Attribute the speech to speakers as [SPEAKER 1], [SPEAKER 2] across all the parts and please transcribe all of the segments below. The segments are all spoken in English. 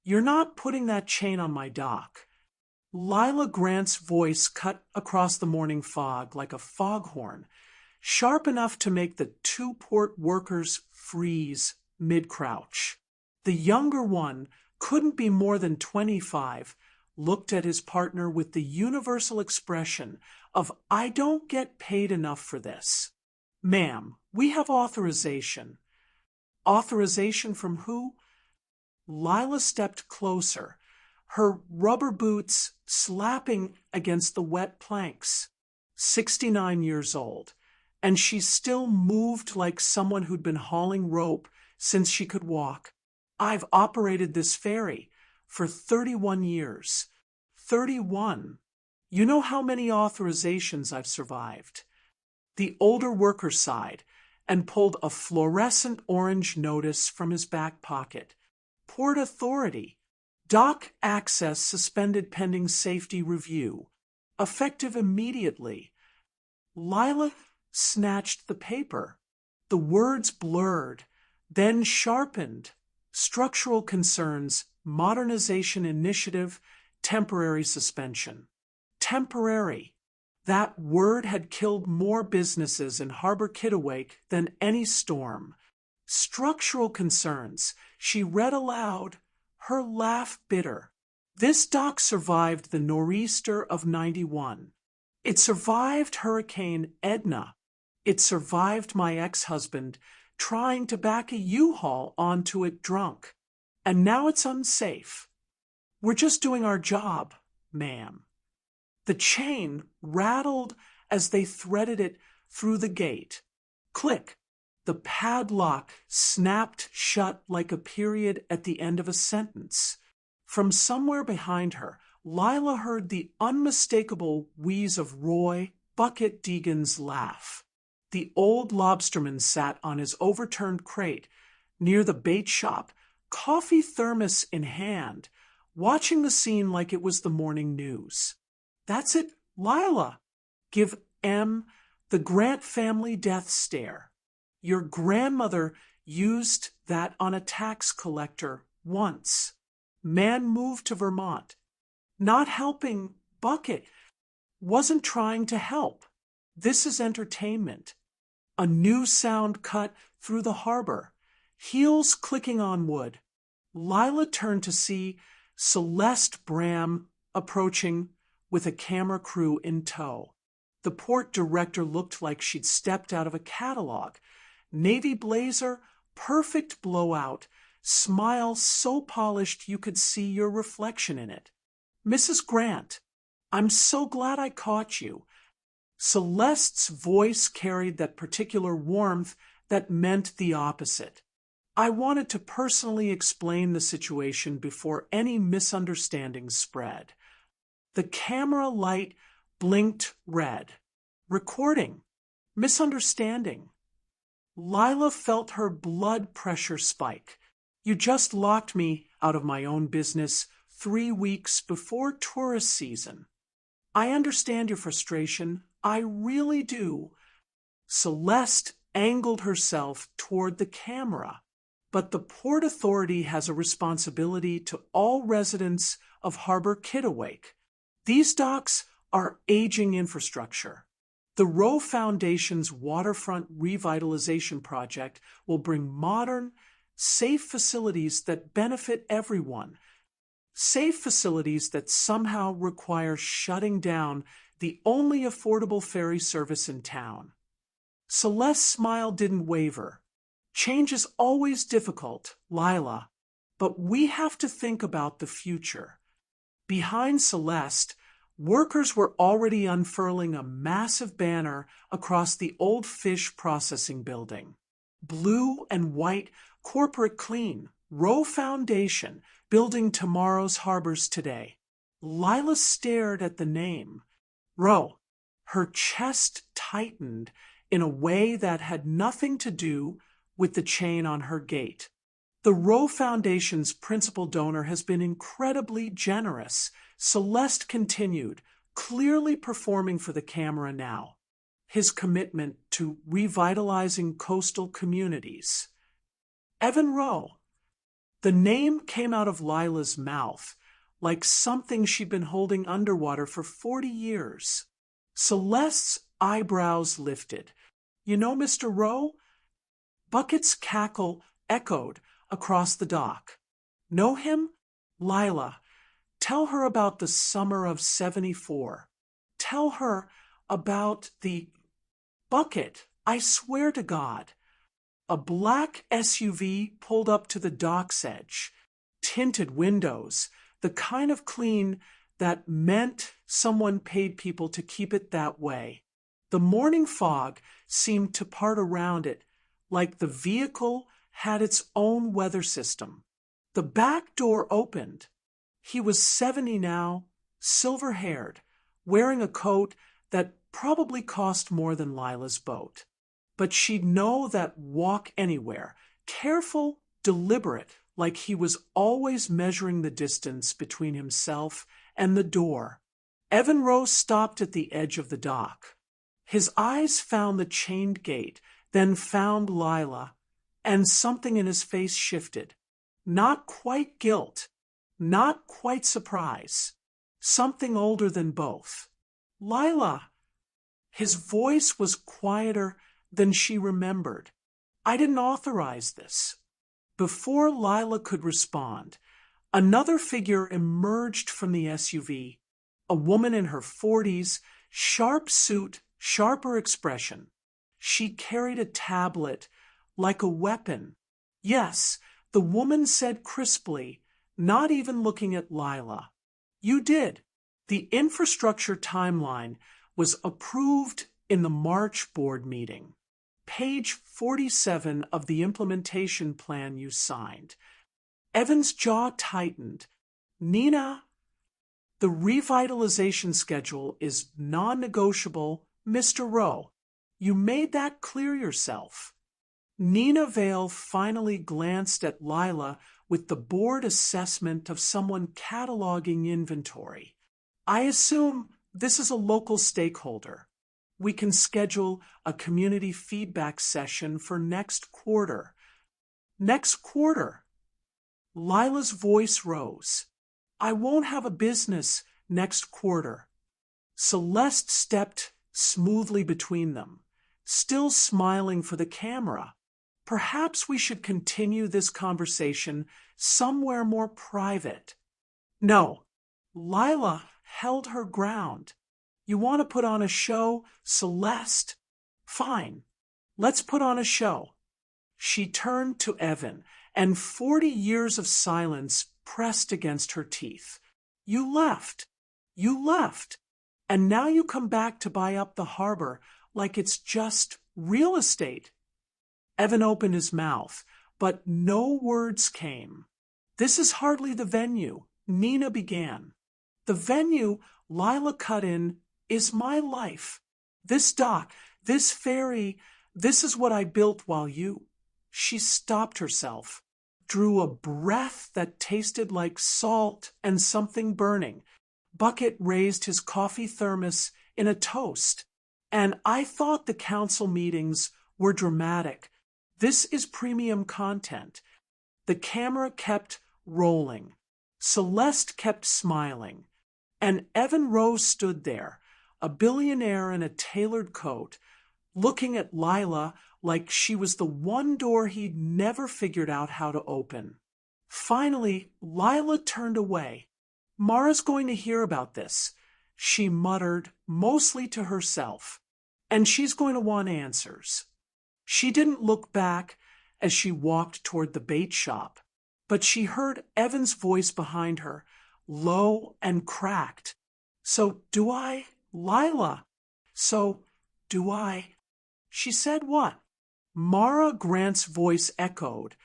[SPEAKER 1] "You're not putting that chain on my dock." Lila Grant's voice cut across the morning fog like a foghorn, sharp enough to make the two port workers freeze mid-crouch. The younger one, couldn't be more than 25, looked at his partner with the universal expression of, "I don't get paid enough for this." "Ma'am, we have authorization." "Authorization from who?" Lila stepped closer, her rubber boots slapping against the wet planks. 69 years old, and she still moved like someone who'd been hauling rope since she could walk. "I've operated this ferry for 31 years. 31. You know how many authorizations I've survived." The older worker sighed and pulled a fluorescent orange notice from his back pocket. "Port Authority. Dock access suspended pending safety review. Effective immediately." Lila snatched the paper. The words blurred, then sharpened. "Structural concerns, modernization initiative, temporary suspension." Temporary. That word had killed more businesses in Harbor Kittiwake than any storm. "Structural concerns," she read aloud, her laugh bitter. "This dock survived the nor'easter of '91. It survived Hurricane Edna. It survived my ex-husband trying to back a U-Haul onto it drunk. And now it's unsafe. We're just doing our job, ma'am." The chain rattled as they threaded it through the gate. Click! The padlock snapped shut like a period at the end of a sentence. From somewhere behind her, Lila heard the unmistakable wheeze of Roy Bucket Deegan's laugh. The old lobsterman sat on his overturned crate near the bait shop, coffee thermos in hand, watching the scene like it was the morning news. "That's it, Lila. Give M the Grant family death stare. Your grandmother used that on a tax collector once. Man moved to Vermont. Not helping Bucket. Wasn't trying to help. This is entertainment." A new sound cut through the harbor, heels clicking on wood. Lila turned to see Celeste Bram approaching with a camera crew in tow. The port director looked like she'd stepped out of a catalog. Navy blazer, perfect blowout, smile so polished you could see your reflection in it. "Mrs. Grant, I'm so glad I caught you." Celeste's voice carried that particular warmth that meant the opposite. "I wanted to personally explain the situation before any misunderstandings spread." The camera light blinked red. "Recording. Misunderstanding." Lila felt her blood pressure spike. "You just locked me out of my own business 3 weeks before tourist season. I understand your frustration. I really do." Celeste angled herself toward the camera. "But the Port Authority has a responsibility to all residents of Harbor Kittiwake. These docks are aging infrastructure. The Roe Foundation's waterfront revitalization project will bring modern, safe facilities that benefit everyone. Safe facilities that somehow require shutting down the only affordable ferry service in town." Celeste's smile didn't waver. "Change is always difficult, Lila, but we have to think about the future." Behind Celeste, workers were already unfurling a massive banner across the old fish processing building. Blue and white, corporate clean, Roe Foundation, building tomorrow's harbors today. Lila stared at the name. Roe. Her chest tightened in a way that had nothing to do with the chain on her gate. The Roe Foundation's principal donor has been incredibly generous, Celeste continued, clearly performing for the camera now. His commitment to revitalizing coastal communities. Evan Roe. The name came out of Lila's mouth, like something she'd been holding underwater for 40 years. Celeste's eyebrows lifted. You know Mr. Rowe? Bucket's cackle echoed across the dock. Know him? Lila, tell her about the summer of '74. Tell her about the Bucket. I swear to God. A black SUV pulled up to the dock's edge. Tinted windows, the kind of clean that meant someone paid people to keep it that way. The morning fog seemed to part around it, like the vehicle had its own weather system. The back door opened. He was 70 now, silver-haired, wearing a coat that probably cost more than Lila's boat. But she'd know that walk anywhere, careful, deliberate, like he was always measuring the distance between himself and the door. Evan Rose stopped at the edge of the dock. His eyes found the chained gate, then found Lila, and something in his face shifted. Not quite guilt, not quite surprise. Something older than both. Lila! His voice was quieter than she remembered. I didn't authorize this. Before Lila could respond, another figure emerged from the SUV. A woman in her 40s, sharp suit, sharper expression. She carried a tablet, like a weapon. Yes, the woman said crisply, not even looking at Lila. You did. The infrastructure timeline was approved in the March board meeting. Page 47 of the implementation plan you signed. Evan's jaw tightened. Nina, the revitalization schedule is non-negotiable, Mr. Rowe. You made that clear yourself. Nina Vale finally glanced at Lila with the board assessment of someone cataloging inventory. I assume this is a local stakeholder. We can schedule a community feedback session for next quarter. Next quarter. Lila's voice rose. I won't have a business next quarter. Celeste stepped smoothly between them, still smiling for the camera. Perhaps we should continue this conversation somewhere more private. No. Lila held her ground. You want to put on a show, Celeste? Fine. Let's put on a show. She turned to Evan, and 40 years of silence pressed against her teeth. You left. You left. And now you come back to buy up the harbor like it's just real estate. Evan opened his mouth, but no words came. This is hardly the venue, Nina began. The venue, Lila cut in, is my life. This dock, this ferry, this is what I built while you... She stopped herself, drew a breath that tasted like salt and something burning. Bucket raised his coffee thermos in a toast. And I thought the council meetings were dramatic. This is premium content. The camera kept rolling. Celeste kept smiling. And Evan Rose stood there, a billionaire in a tailored coat, looking at Lila like she was the one door he'd never figured out how to open. Finally, Lila turned away. Mara's going to hear about this, she muttered, mostly to herself, and she's going to want answers. She didn't look back as she walked toward the bait shop, but she heard Evan's voice behind her, low and cracked. So do I, Lila? So do I? She said what? Mara Grant's voice echoed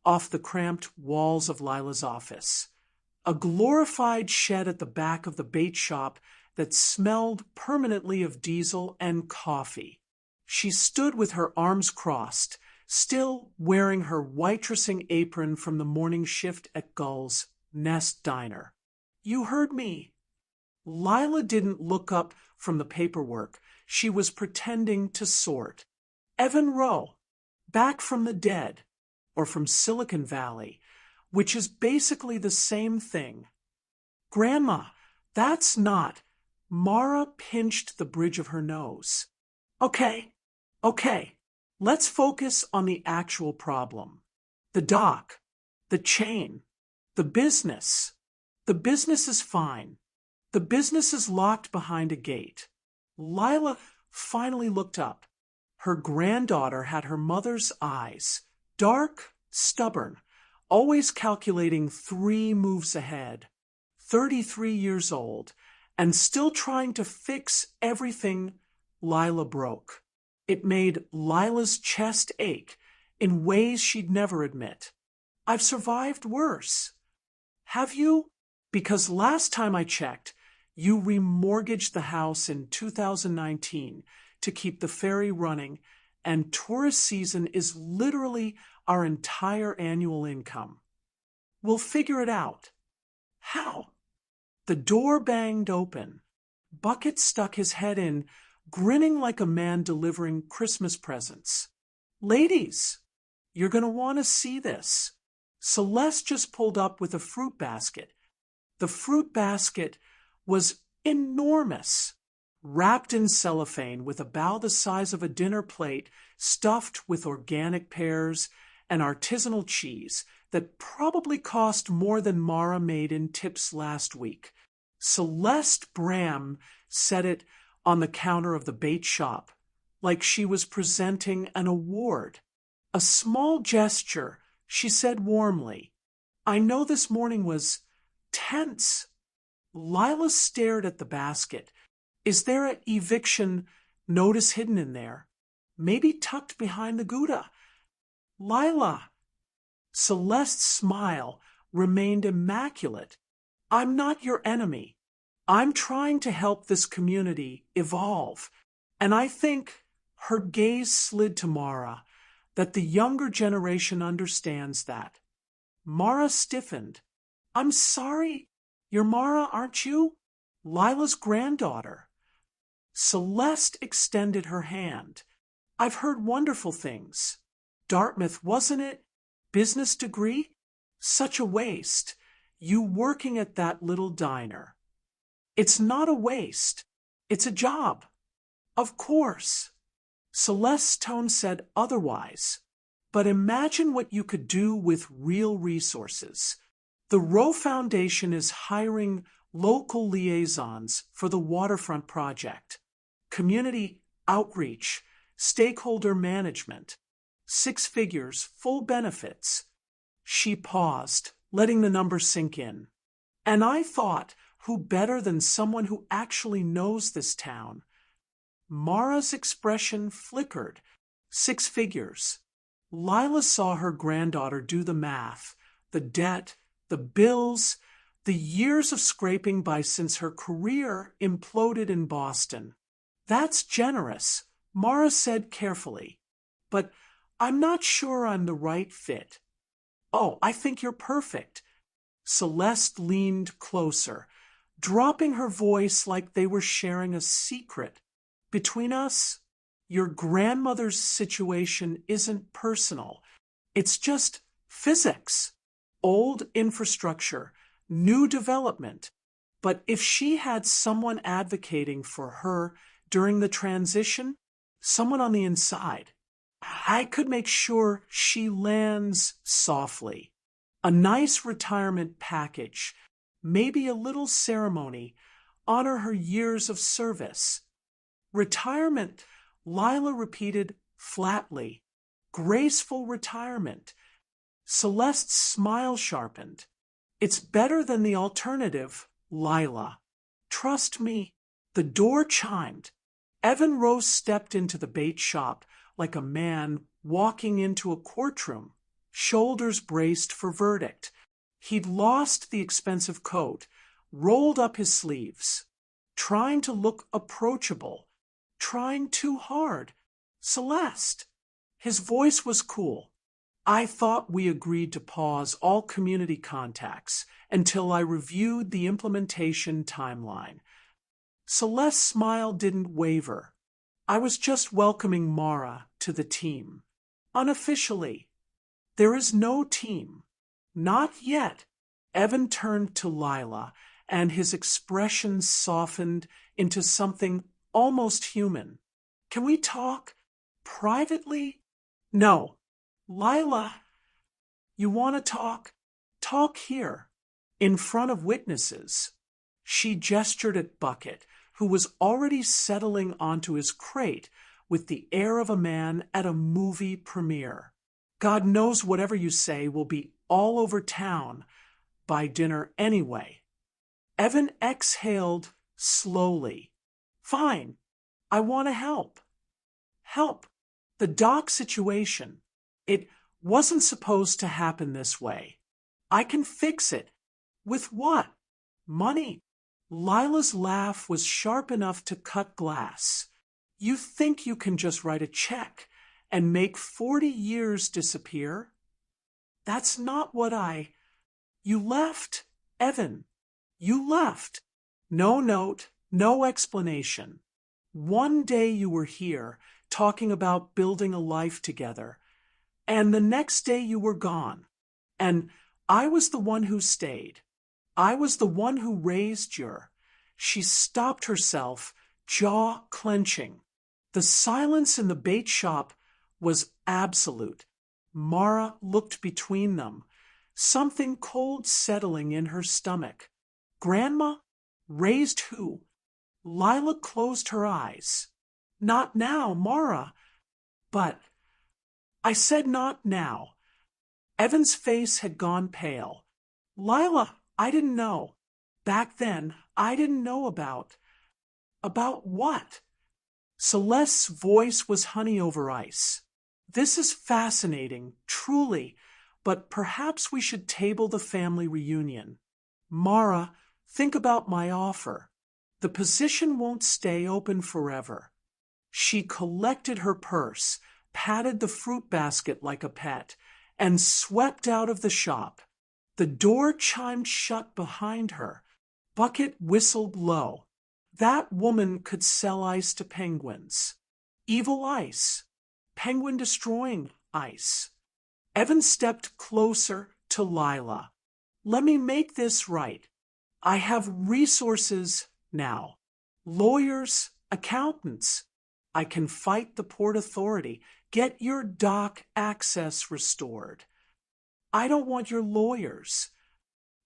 [SPEAKER 1] off the cramped walls of Lila's office. A glorified shed at the back of the bait shop that smelled permanently of diesel and coffee. She stood with her arms crossed, still wearing her waitressing apron from the morning shift at Gull's Nest Diner. You heard me. Lila didn't look up from the paperwork. She was pretending to sort. Evan Rowe, back from the dead, or from Silicon Valley, which is basically the same thing. Grandma, that's not. Mara pinched the bridge of her nose. Okay, let's focus on the actual problem. The dock, the chain, the business. The business is fine. The business is locked behind a gate. Lila finally looked up. Her granddaughter had her mother's eyes, dark, stubborn, always calculating 3 moves ahead, 33 years old, and still trying to fix everything Lila broke. It made Lila's chest ache in ways she'd never admit. I've survived worse. Have you? Because last time I checked, you remortgaged the house in 2019 to keep the ferry running, and tourist season is literally our entire annual income. We'll figure it out. How? The door banged open. Bucket stuck his head in, grinning like a man delivering Christmas presents. Ladies, you're going to want to see this. Celeste just pulled up with a fruit basket. The fruit basket was enormous, wrapped in cellophane with a bough the size of a dinner plate, stuffed with organic pears and artisanal cheese that probably cost more than Mara made in tips last week. Celeste Bram set it on the counter of the bait shop, like she was presenting an award. A small gesture, she said warmly. I know this morning was tense. Lila stared at the basket. Is there an eviction notice hidden in there? Maybe tucked behind the Gouda. Lila. Celeste's smile remained immaculate. I'm not your enemy. I'm trying to help this community evolve. And I think, her gaze slid to Mara, that the younger generation understands that. Mara stiffened. I'm sorry. You're Mara, aren't you? Lila's granddaughter. Celeste extended her hand. I've heard wonderful things. Dartmouth, wasn't it? Business degree? Such a waste. You working at that little diner. It's not a waste. It's a job. Of course. Celeste's tone said otherwise. But imagine what you could do with real resources. The Roe Foundation is hiring local liaisons for the waterfront project, community outreach, stakeholder management, 6 figures, full benefits. She paused, letting the number sink in. And I thought, who better than someone who actually knows this town? Mara's expression flickered. 6 figures. Lila saw her granddaughter do the math, the debt, the bills, the years of scraping by since her career imploded in Boston. That's generous, Mara said carefully. But I'm not sure I'm the right fit. Oh, I think you're perfect. Celeste leaned closer, dropping her voice like they were sharing a secret. Between us, your grandmother's situation isn't personal. It's just physics. Old infrastructure, new development. But if she had someone advocating for her during the transition, someone on the inside, I could make sure she lands softly. A nice retirement package, maybe a little ceremony, honor her years of service. Retirement, Lila repeated flatly. Graceful retirement. Celeste's smile sharpened. It's better than the alternative, Lila. Trust me. The door chimed. Evan Rose stepped into the bait shop like a man walking into a courtroom, shoulders braced for verdict. He'd lost the expensive coat, rolled up his sleeves, trying to look approachable, trying too hard. Celeste. His voice was cool. I thought we agreed to pause all community contacts until I reviewed the implementation timeline. Celeste's smile didn't waver. I was just welcoming Mara to the team. Unofficially. There is no team. Not yet. Evan turned to Lila, and his expression softened into something almost human. Can we talk? Privately? No. Lila, you want to talk? Talk here, in front of witnesses. She gestured at Bucket, who was already settling onto his crate with the air of a man at a movie premiere. God knows whatever you say will be all over town by dinner anyway. Evan exhaled slowly. Fine. I want to help. Help. The dock situation. It wasn't supposed to happen this way. I can fix it. With what? Money. Lila's laugh was sharp enough to cut glass. You think you can just write a check and make 40 years disappear? That's not what You left, Evan. You left. No note, no explanation. One day you were here, talking about building a life together, and the next day you were gone. And I was the one who stayed. I was the one who raised your... She stopped herself, jaw clenching. The silence in the bait shop was absolute. Mara looked between them, something cold settling in her stomach. Grandma? Raised who? Lila closed her eyes. Not now, Mara. But... I said not now. Evan's face had gone pale. Lila, I didn't know. Back then, I didn't know about... About what? Celeste's voice was honey over ice. This is fascinating, truly, but perhaps we should table the family reunion. Mara, think about my offer. The position won't stay open forever. She collected her purse, patted the fruit basket like a pet, and swept out of the shop. The door chimed shut behind her. Bucket whistled low. That woman could sell ice to penguins. Evil ice. Penguin-destroying ice. Evan stepped closer to Lila. Let me make this right. I have resources now. Lawyers, accountants. I can fight the Port Authority. Get your dock access restored. I don't want your lawyers.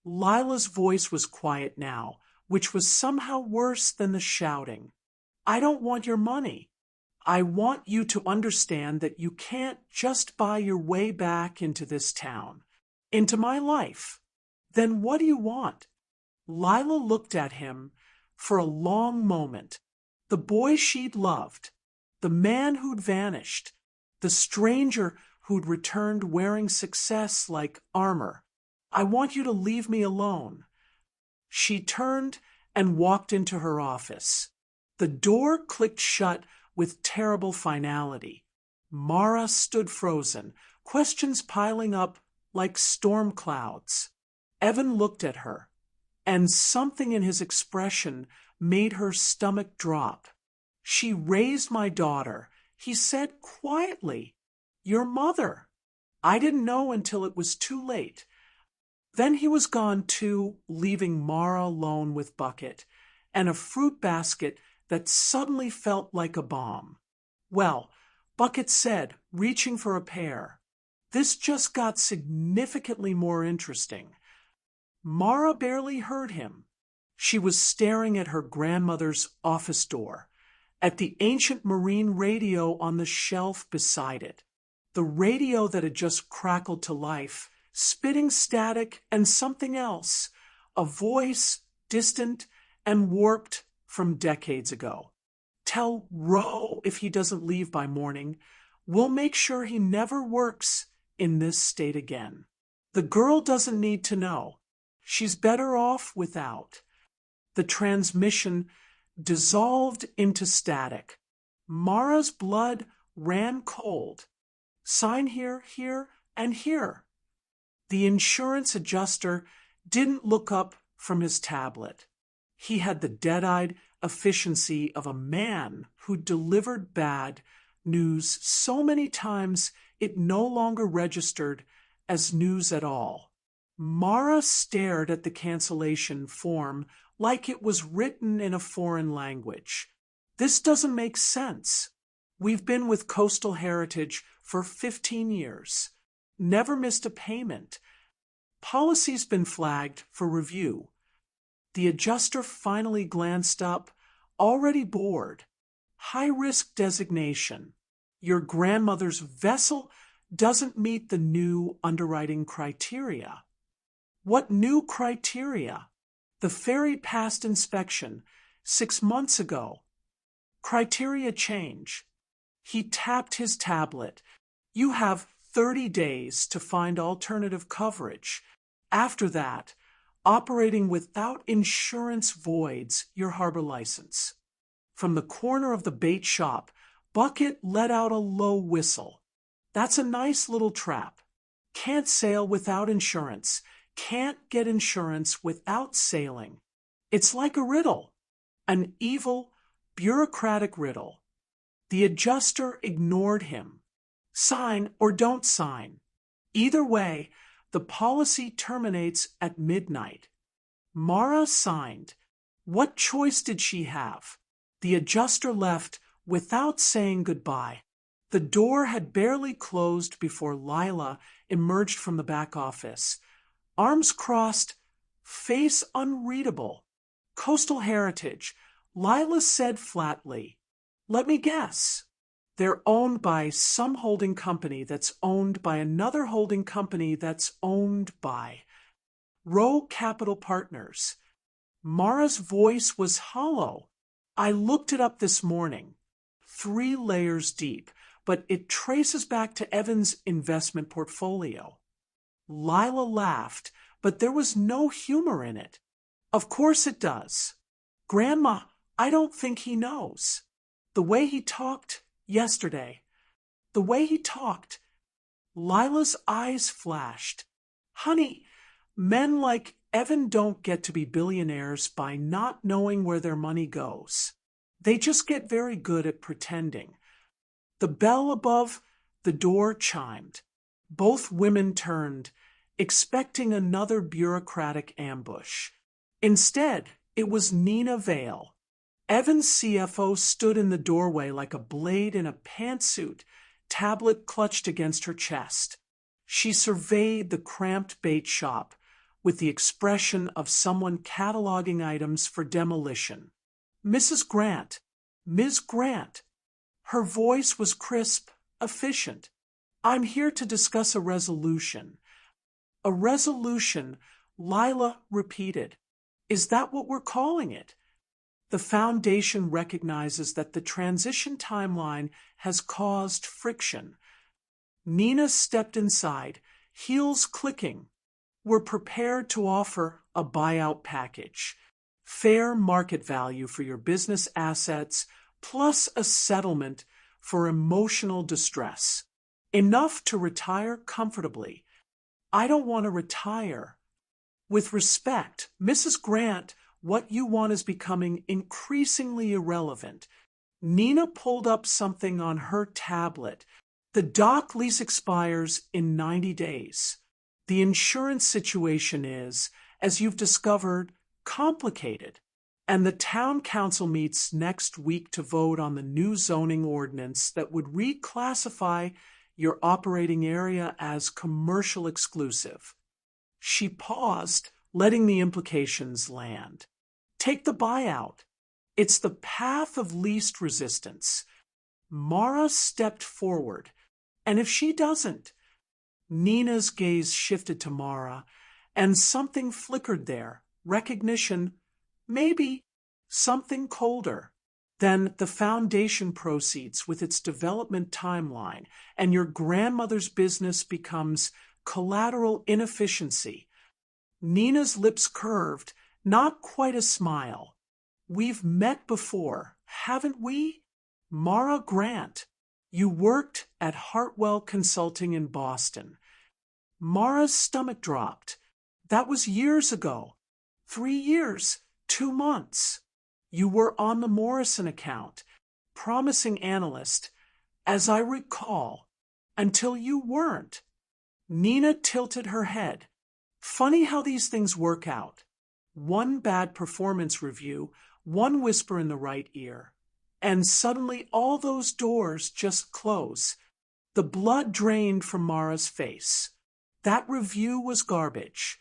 [SPEAKER 1] Lila's voice was quiet now, which was somehow worse than the shouting. I don't want your money. I want you to understand that you can't just buy your way back into this town, into my life. Then what do you want? Lila looked at him for a long moment. The boy she'd loved, the man who'd vanished, the stranger who'd returned wearing success like armor. I want you to leave me alone. She turned and walked into her office. The door clicked shut with terrible finality. Mara stood frozen, questions piling up like storm clouds. Evan looked at her, and something in his expression made her stomach drop. She raised my daughter, he said quietly. Your mother. I didn't know until it was too late. Then he was gone too, leaving Mara alone with Bucket and a fruit basket that suddenly felt like a bomb. Well, Bucket said, reaching for a pear. This just got significantly more interesting. Mara barely heard him. She was staring at her grandmother's office door, at the ancient marine radio on the shelf beside it, the radio that had just crackled to life, spitting static and something else, a voice distant and warped from decades ago. Tell Ro if he doesn't leave by morning, we'll make sure he never works in this state again. The girl doesn't need to know. She's better off without. The transmission dissolved into static. Mara's blood ran cold. Sign here, here, and here. The insurance adjuster didn't look up from his tablet. He had the dead-eyed efficiency of a man who delivered bad news so many times it no longer registered as news at all. Mara stared at the cancellation form like it was written in a foreign language. This doesn't make sense. We've been with Coastal Heritage for 15 years. Never missed a payment. Policy's been flagged for review. The adjuster finally glanced up, already bored. High-risk designation. Your grandmother's vessel doesn't meet the new underwriting criteria. What new criteria? The ferry passed inspection 6 months ago. Criteria change. He tapped his tablet. You have 30 days to find alternative coverage. After that, operating without insurance voids your harbor license. From the corner of the bait shop, Bucket let out a low whistle. That's a nice little trap. Can't sail without insurance. Can't get insurance without sailing. It's like a riddle. An evil, bureaucratic riddle. The adjuster ignored him. Sign or don't sign. Either way, the policy terminates at midnight. Mara signed. What choice did she have? The adjuster left without saying goodbye. The door had barely closed before Lila emerged from the back office. Arms crossed, face unreadable. Coastal Heritage, Lila said flatly. Let me guess. They're owned by some holding company that's owned by another holding company that's owned by Row Capital Partners. Mara's voice was hollow. I looked it up this morning. 3 layers deep, but it traces back to Evan's investment portfolio. Lila laughed, but there was no humor in it. Of course it does. Grandma, I don't think he knows. The way he talked yesterday. The way he talked. Lila's eyes flashed. Honey, men like Evan don't get to be billionaires by not knowing where their money goes. They just get very good at pretending. The bell above the door chimed. Both women turned, expecting another bureaucratic ambush. Instead, it was Nina Vale. Evan's CFO stood in the doorway like a blade in a pantsuit, tablet clutched against her chest. She surveyed the cramped bait shop with the expression of someone cataloging items for demolition. Mrs. Grant, Ms. Grant. Her voice was crisp, efficient. I'm here to discuss a resolution. A resolution, Lila repeated. Is that what we're calling it? The Foundation recognizes that the transition timeline has caused friction. Nina stepped inside, heels clicking. We're prepared to offer a buyout package. Fair market value for your business assets, plus a settlement for emotional distress. Enough to retire comfortably. I don't want to retire. With respect, Mrs. Grant, what you want is becoming increasingly irrelevant. Nina pulled up something on her tablet. The dock lease expires in 90 days. The insurance situation is, as you've discovered, complicated. And the town council meets next week to vote on the new zoning ordinance that would reclassify your operating area as commercial exclusive. She paused, letting the implications land. Take the buyout. It's the path of least resistance. Mara stepped forward. And if she doesn't? Nina's gaze shifted to Mara, and something flickered there. Recognition, maybe something colder. Then the foundation proceeds with its development timeline, and your grandmother's business becomes collateral inefficiency. Nina's lips curved, not quite a smile. We've met before, haven't we? Mara Grant, you worked at Hartwell Consulting in Boston. Mara's stomach dropped. That was years ago. 3 years, 2 months. You were on the Morrison account, promising analyst, as I recall, until you weren't. Nina tilted her head. Funny how these things work out. One bad performance review, one whisper in the right ear, and suddenly all those doors just close. The blood drained from Mara's face. That review was garbage.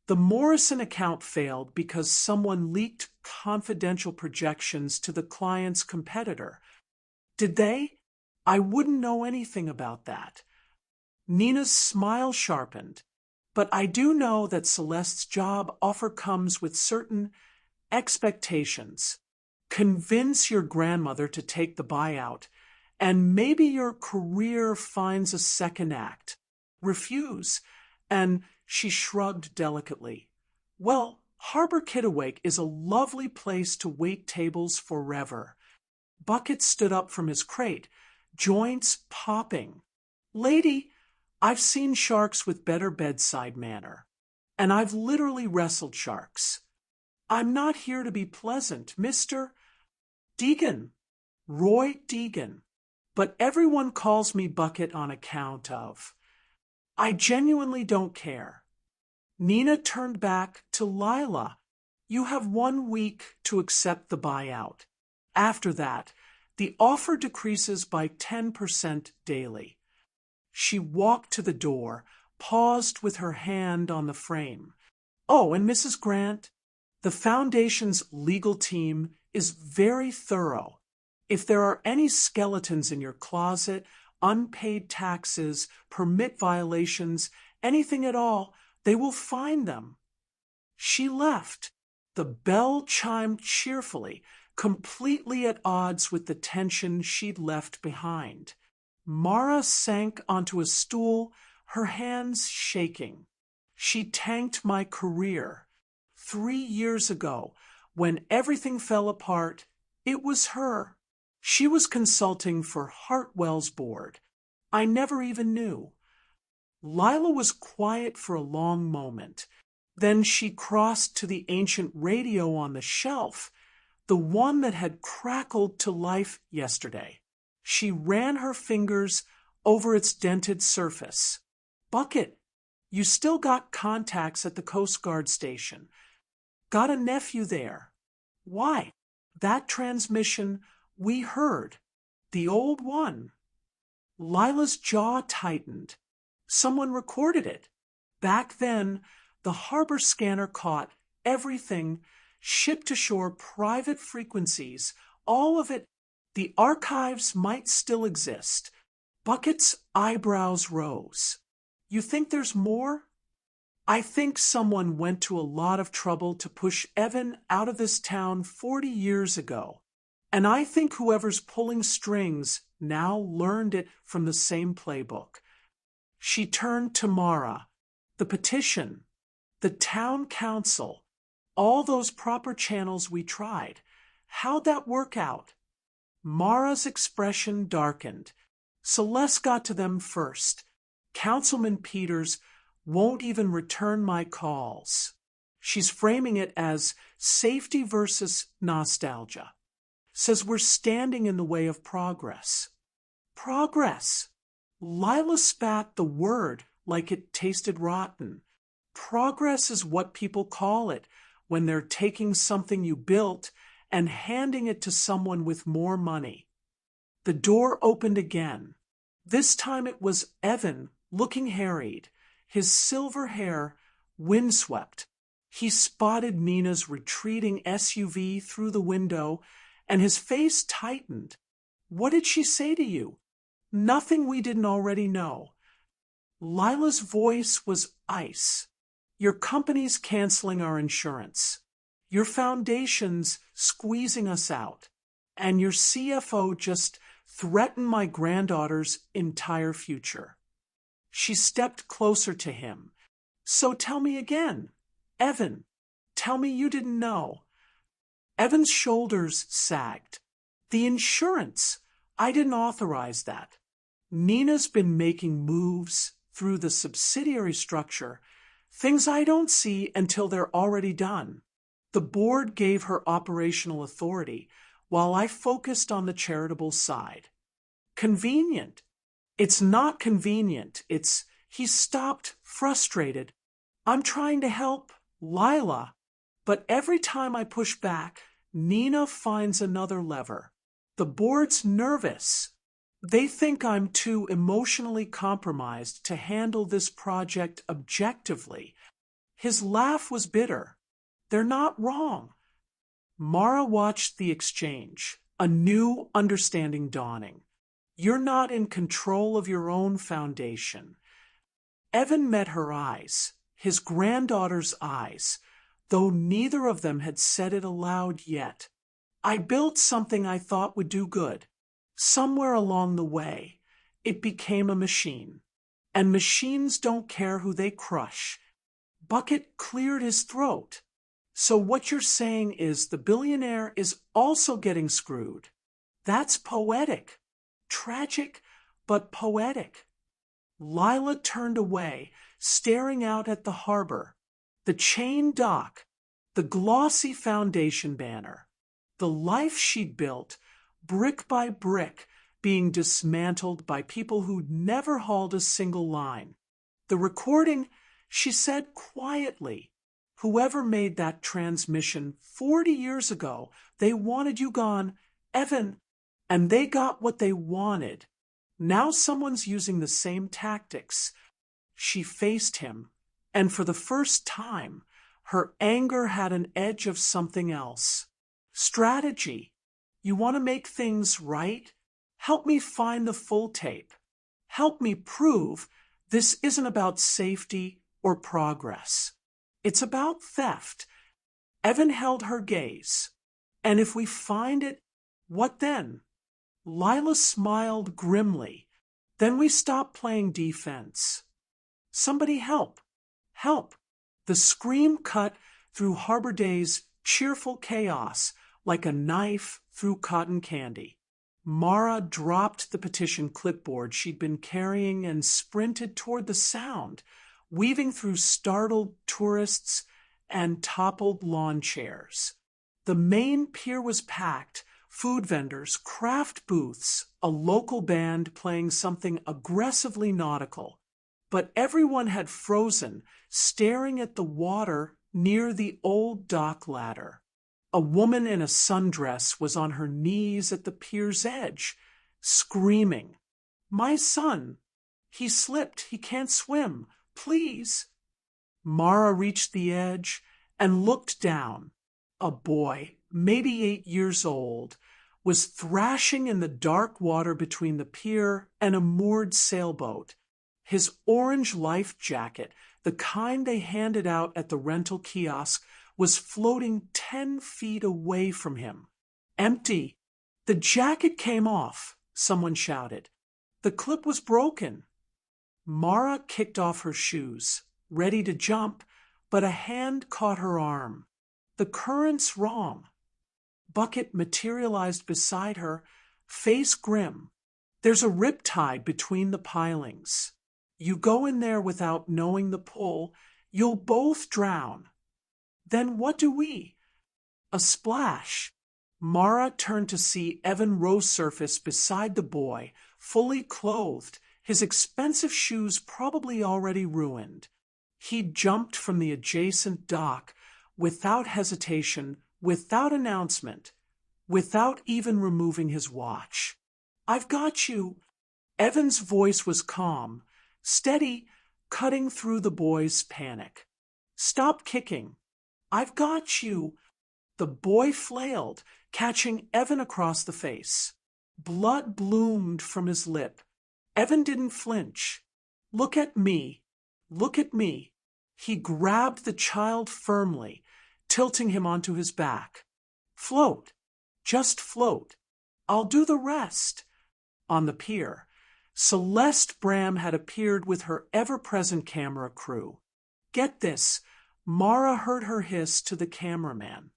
[SPEAKER 1] The Morrison account failed because someone leaked confidential projections to the client's competitor. Did they? I wouldn't know anything about that. Nina's smile sharpened. But I do know that Celeste's job offer comes with certain expectations. Convince your grandmother to take the buyout, and maybe your career finds a second act. Refuse, and she shrugged delicately. Well, Harbor Kittiwake is a lovely place to wait tables forever. Bucket stood up from his crate, joints popping. Lady, I've seen sharks with better bedside manner, and I've literally wrestled sharks. I'm not here to be pleasant, Mr. Deegan, Roy Deegan, but everyone calls me Bucket on account of. I genuinely don't care. Nina turned back to Lila. You have 1 week to accept the buyout. After that, the offer decreases by 10% daily. She walked to the door, paused with her hand on the frame. Oh, and Mrs. Grant, the Foundation's legal team is very thorough. If there are any skeletons in your closet, unpaid taxes, permit violations, anything at all, they will find them. She left. The bell chimed cheerfully, completely at odds with the tension she'd left behind. Mara sank onto a stool, her hands shaking. She tanked my career. 3 years ago, when everything fell apart, it was her. She was consulting for Hartwell's board. I never even knew. Lila was quiet for a long moment. Then she crossed to the ancient radio on the shelf, the one that had crackled to life yesterday. She ran her fingers over its dented surface. Bucket, you still got contacts at the Coast Guard station. Got a nephew there. Why? That transmission we heard. The old one. Lila's jaw tightened. Someone recorded it. Back then, the harbor scanner caught everything, shipped to shore private frequencies, all of it. The archives might still exist. Bucket's eyebrows rose. You think there's more? I think someone went to a lot of trouble to push Evan out of this town 40 years ago. And I think whoever's pulling strings now learned it from the same playbook. She turned to Mara. The petition, the town council, all those proper channels we tried. How'd that work out? Mara's expression darkened. Celeste got to them first. Councilman Peters won't even return my calls. She's framing it as safety versus nostalgia. Says we're standing in the way of progress. Progress. Lila spat the word like it tasted rotten. Progress is what people call it when they're taking something you built and handing it to someone with more money. The door opened again. This time it was Evan, looking harried, his silver hair windswept. He spotted Nina's retreating SUV through the window, and his face tightened. What did she say to you? Nothing we didn't already know. Lila's voice was ice. Your company's canceling our insurance. Your foundation's squeezing us out. And your CFO just threatened my granddaughter's entire future. She stepped closer to him. So tell me again. Evan, tell me you didn't know. Evan's shoulders sagged. The insurance. I didn't authorize that. Nina's been making moves through the subsidiary structure, things I don't see until they're already done. The board gave her operational authority, while I focused on the charitable side. Convenient. It's not convenient. He stopped, frustrated. I'm trying to help Lila, but every time I push back, Nina finds another lever. The board's nervous. They think I'm too emotionally compromised to handle this project objectively. His laugh was bitter. They're not wrong. Mara watched the exchange, a new understanding dawning. You're not in control of your own foundation. Evan met her eyes, his granddaughter's eyes, though neither of them had said it aloud yet. I built something I thought would do good. Somewhere along the way, it became a machine. And machines don't care who they crush. Bucket cleared his throat. So what you're saying is the billionaire is also getting screwed. That's poetic. Tragic, but poetic. Lila turned away, staring out at the harbor, the chain dock, the glossy foundation banner, the life she'd built, brick by brick, being dismantled by people who'd never hauled a single line. The recording, she said quietly, whoever made that transmission 40 years ago, they wanted you gone, Evan, and they got what they wanted. Now someone's using the same tactics. She faced him, and for the first time, her anger had an edge of something else. Strategy. You want to make things right? Help me find the full tape. Help me prove this isn't about safety or progress. It's about theft. Evan held her gaze. And if we find it, what then? Lila smiled grimly. Then we stop playing defense. Somebody help. Help. The scream cut through Harbor Day's cheerful chaos like a knife through cotton candy. Mara dropped the petition clipboard she'd been carrying and sprinted toward the sound, weaving through startled tourists and toppled lawn chairs. The main pier was packed, food vendors, craft booths, a local band playing something aggressively nautical. But everyone had frozen, staring at the water near the old dock ladder. A woman in a sundress was on her knees at the pier's edge, screaming, "My son! He slipped. He can't swim. Please!" Mara reached the edge and looked down. A boy, maybe 8 years old, was thrashing in the dark water between the pier and a moored sailboat. His orange life jacket, the kind they handed out at the rental kiosk, was floating 10 feet away from him. Empty. The jacket came off, someone shouted. The clip was broken. Mara kicked off her shoes, ready to jump, but a hand caught her arm. The current's wrong. Bucket materialized beside her, face grim. There's a riptide between the pilings. You go in there without knowing the pull, you'll both drown. Then what do we? A splash. Mara turned to see Evan row surface beside the boy, fully clothed, his expensive shoes probably already ruined. He jumped from the adjacent dock, without hesitation, without announcement, without even removing his watch. "I've got you." Evan's voice was calm, steady, cutting through the boy's panic. "Stop kicking. I've got you." The boy flailed, catching Evan across the face. Blood bloomed from his lip. Evan didn't flinch. "Look at me. Look at me." He grabbed the child firmly, tilting him onto his back. "Float. Just float. I'll do the rest." On the pier, Celeste Bram had appeared with her ever-present camera crew. Get this, Mara heard her hiss to the cameraman.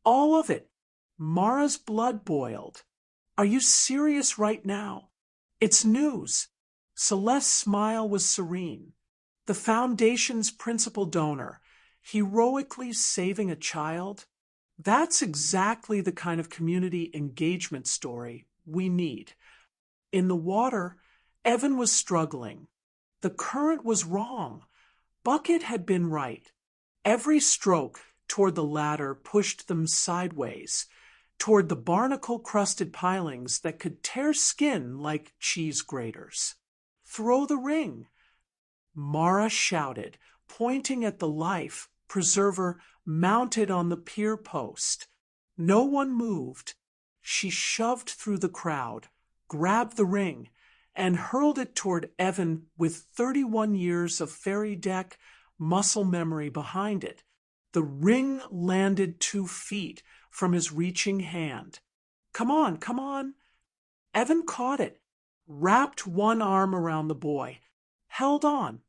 [SPEAKER 1] "All of it." Mara's blood boiled. "Are you serious right now? It's news." Celeste's smile was serene. The Foundation's principal donor, heroically saving a child? That's exactly the kind of community engagement story we need. In the water, Evan was struggling. The current was wrong, Bucket had been right. Every stroke toward the ladder pushed them sideways, toward the barnacle-crusted pilings that could tear skin like cheese graters. "Throw the ring," Mara shouted, pointing at the life preserver mounted on the pier post. No one moved. She shoved through the crowd, grabbed the ring, and hurled it toward Evan with 31 years of fairy deck muscle memory behind it. The ring landed 2 feet from his reaching hand. "Come on, come on." Evan caught it, wrapped one arm around the boy, held on.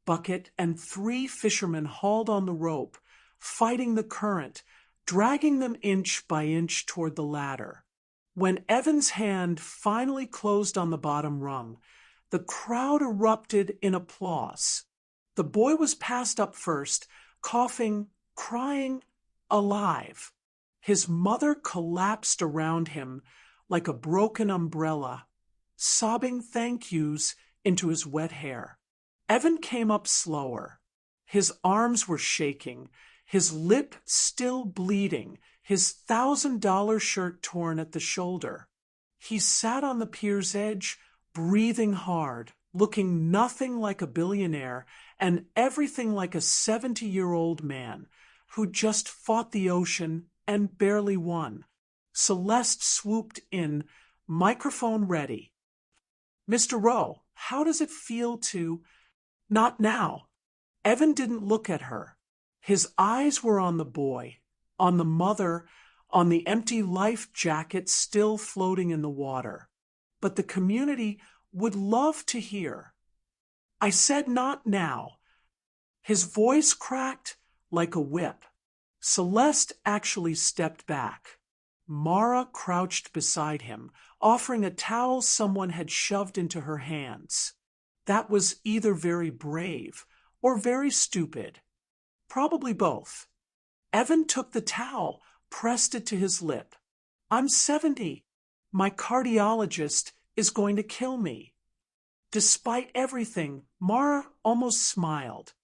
[SPEAKER 1] Bucket and 3 fishermen hauled on the rope, fighting the current, dragging them inch by inch toward the ladder. When Evan's hand finally closed on the bottom rung, the crowd erupted in applause. The boy was passed up first, coughing, crying, alive. His mother collapsed around him like a broken umbrella, sobbing thank yous into his wet hair. Evan came up slower. His arms were shaking, his lip still bleeding, his $1,000 shirt torn at the shoulder. He sat on the pier's edge, breathing hard, looking nothing like a billionaire and everything like a 70-year-old man who just fought the ocean and barely won. Celeste swooped in, microphone ready. "Mr. Rowe, how does it feel to—" "Not now." Evan didn't look at her. His eyes were on the boy, on the mother, on the empty life jacket still floating in the water. But the community would love to hear. "I said not now." His voice cracked like a whip. Celeste actually stepped back. Mara crouched beside him, offering a towel someone had shoved into her hands. That was either very brave or very stupid. Probably both. Evan took the towel, pressed it to his lip. "I'm 70. My cardiologist is going to kill me." Despite everything, Mara almost smiled.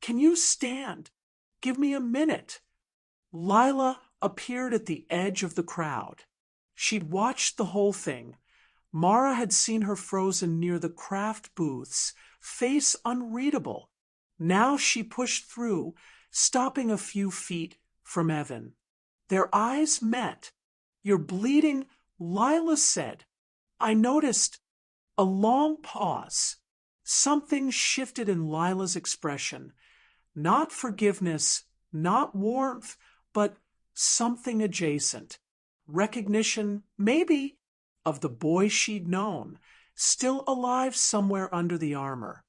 [SPEAKER 1] "Can you stand? Give me a minute." Lila appeared at the edge of the crowd. She'd watched the whole thing. Mara had seen her frozen near the craft booths, face unreadable. Now she pushed through, stopping a few feet from Evan. Their eyes met. "You're bleeding," Lila said. I noticed. A long pause. Something shifted in Lila's expression. Not forgiveness, not warmth, but something adjacent. Recognition, maybe, of the boy she'd known, still alive somewhere under the armor.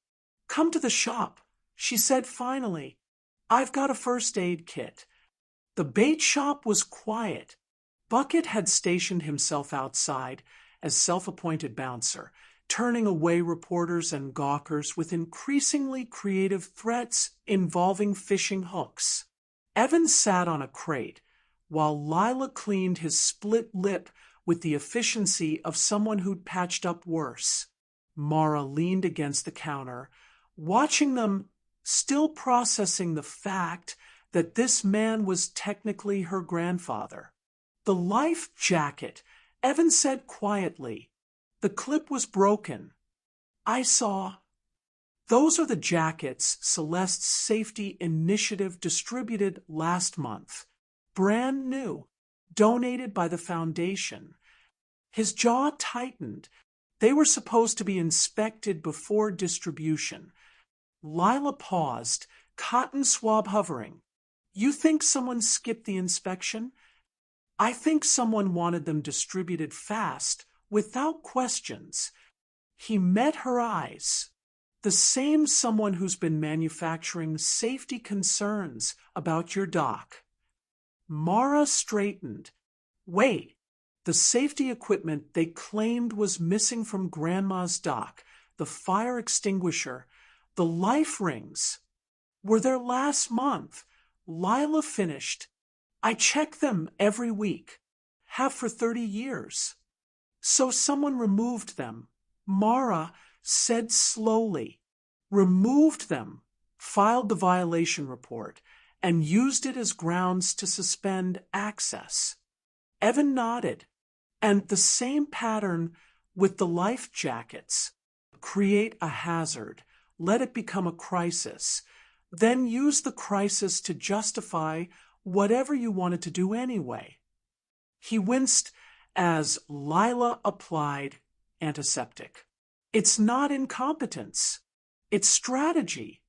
[SPEAKER 1] "Come to the shop," she said finally. "I've got a first aid kit." The bait shop was quiet. Bucket had stationed himself outside as self-appointed bouncer, turning away reporters and gawkers with increasingly creative threats involving fishing hooks. Evan sat on a crate, while Lila cleaned his split lip with the efficiency of someone who'd patched up worse. Mara leaned against the counter, watching them, still processing the fact that this man was technically her grandfather. "The life jacket," Evan said quietly. "The clip was broken." "I saw." "Those are the jackets Celeste's safety initiative distributed last month. Brand new. Donated by the foundation." His jaw tightened. They were supposed to be inspected before distribution. Lila paused, cotton swab hovering. "You think someone skipped the inspection?" "I think someone wanted them distributed fast, without questions." He met her eyes. "The same someone who's been manufacturing safety concerns about your dock." Mara straightened. "Wait, the safety equipment they claimed was missing from Grandma's dock, the fire extinguisher, the life rings, were there last month." Lila finished. "I check them every week. Have for 30 years. "So someone removed them," Mara said slowly. "Removed them filed the violation report, and used it as grounds to suspend access. Evan nodded. And the same pattern with the life jackets. Create a hazard, let it become a crisis, then use the crisis to justify whatever you wanted to do anyway. He winced as Lila applied antiseptic. It's not incompetence. It's strategy.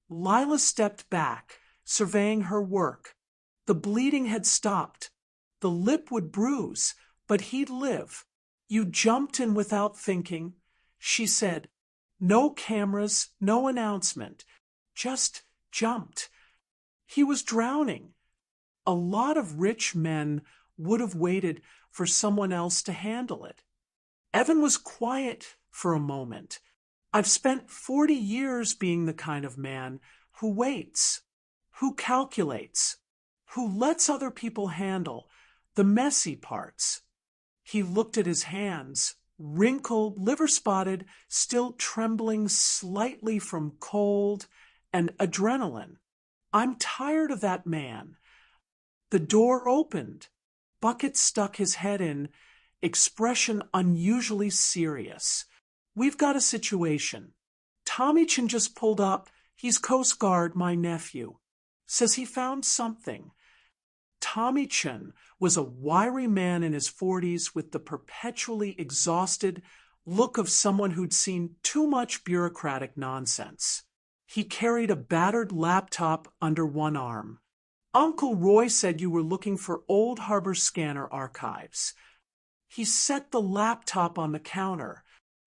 [SPEAKER 1] Lila stepped back, surveying her work. The bleeding had stopped. The lip would bruise, but he'd live. You jumped in without thinking. She said, no cameras, no announcement. Just jumped. He was drowning. A lot of rich men would have waited for someone else to handle it. Evan was quiet for a moment. I've spent 40 years being the kind of man who waits, who calculates, who lets other people handle the messy parts. He looked at his hands, wrinkled, liver-spotted, still trembling slightly from cold and adrenaline. I'm tired of that man. The door opened. Bucket stuck his head in, expression unusually serious. We've got a situation. Tommychin just pulled up. He's Coast Guard, my nephew. Says he found something. Tommychin was a wiry man in his 40s with the perpetually exhausted look of someone who'd seen too much bureaucratic nonsense. He carried a battered laptop under one arm. Uncle Roy said you were looking for old Harbor Scanner archives. He set the laptop on the counter.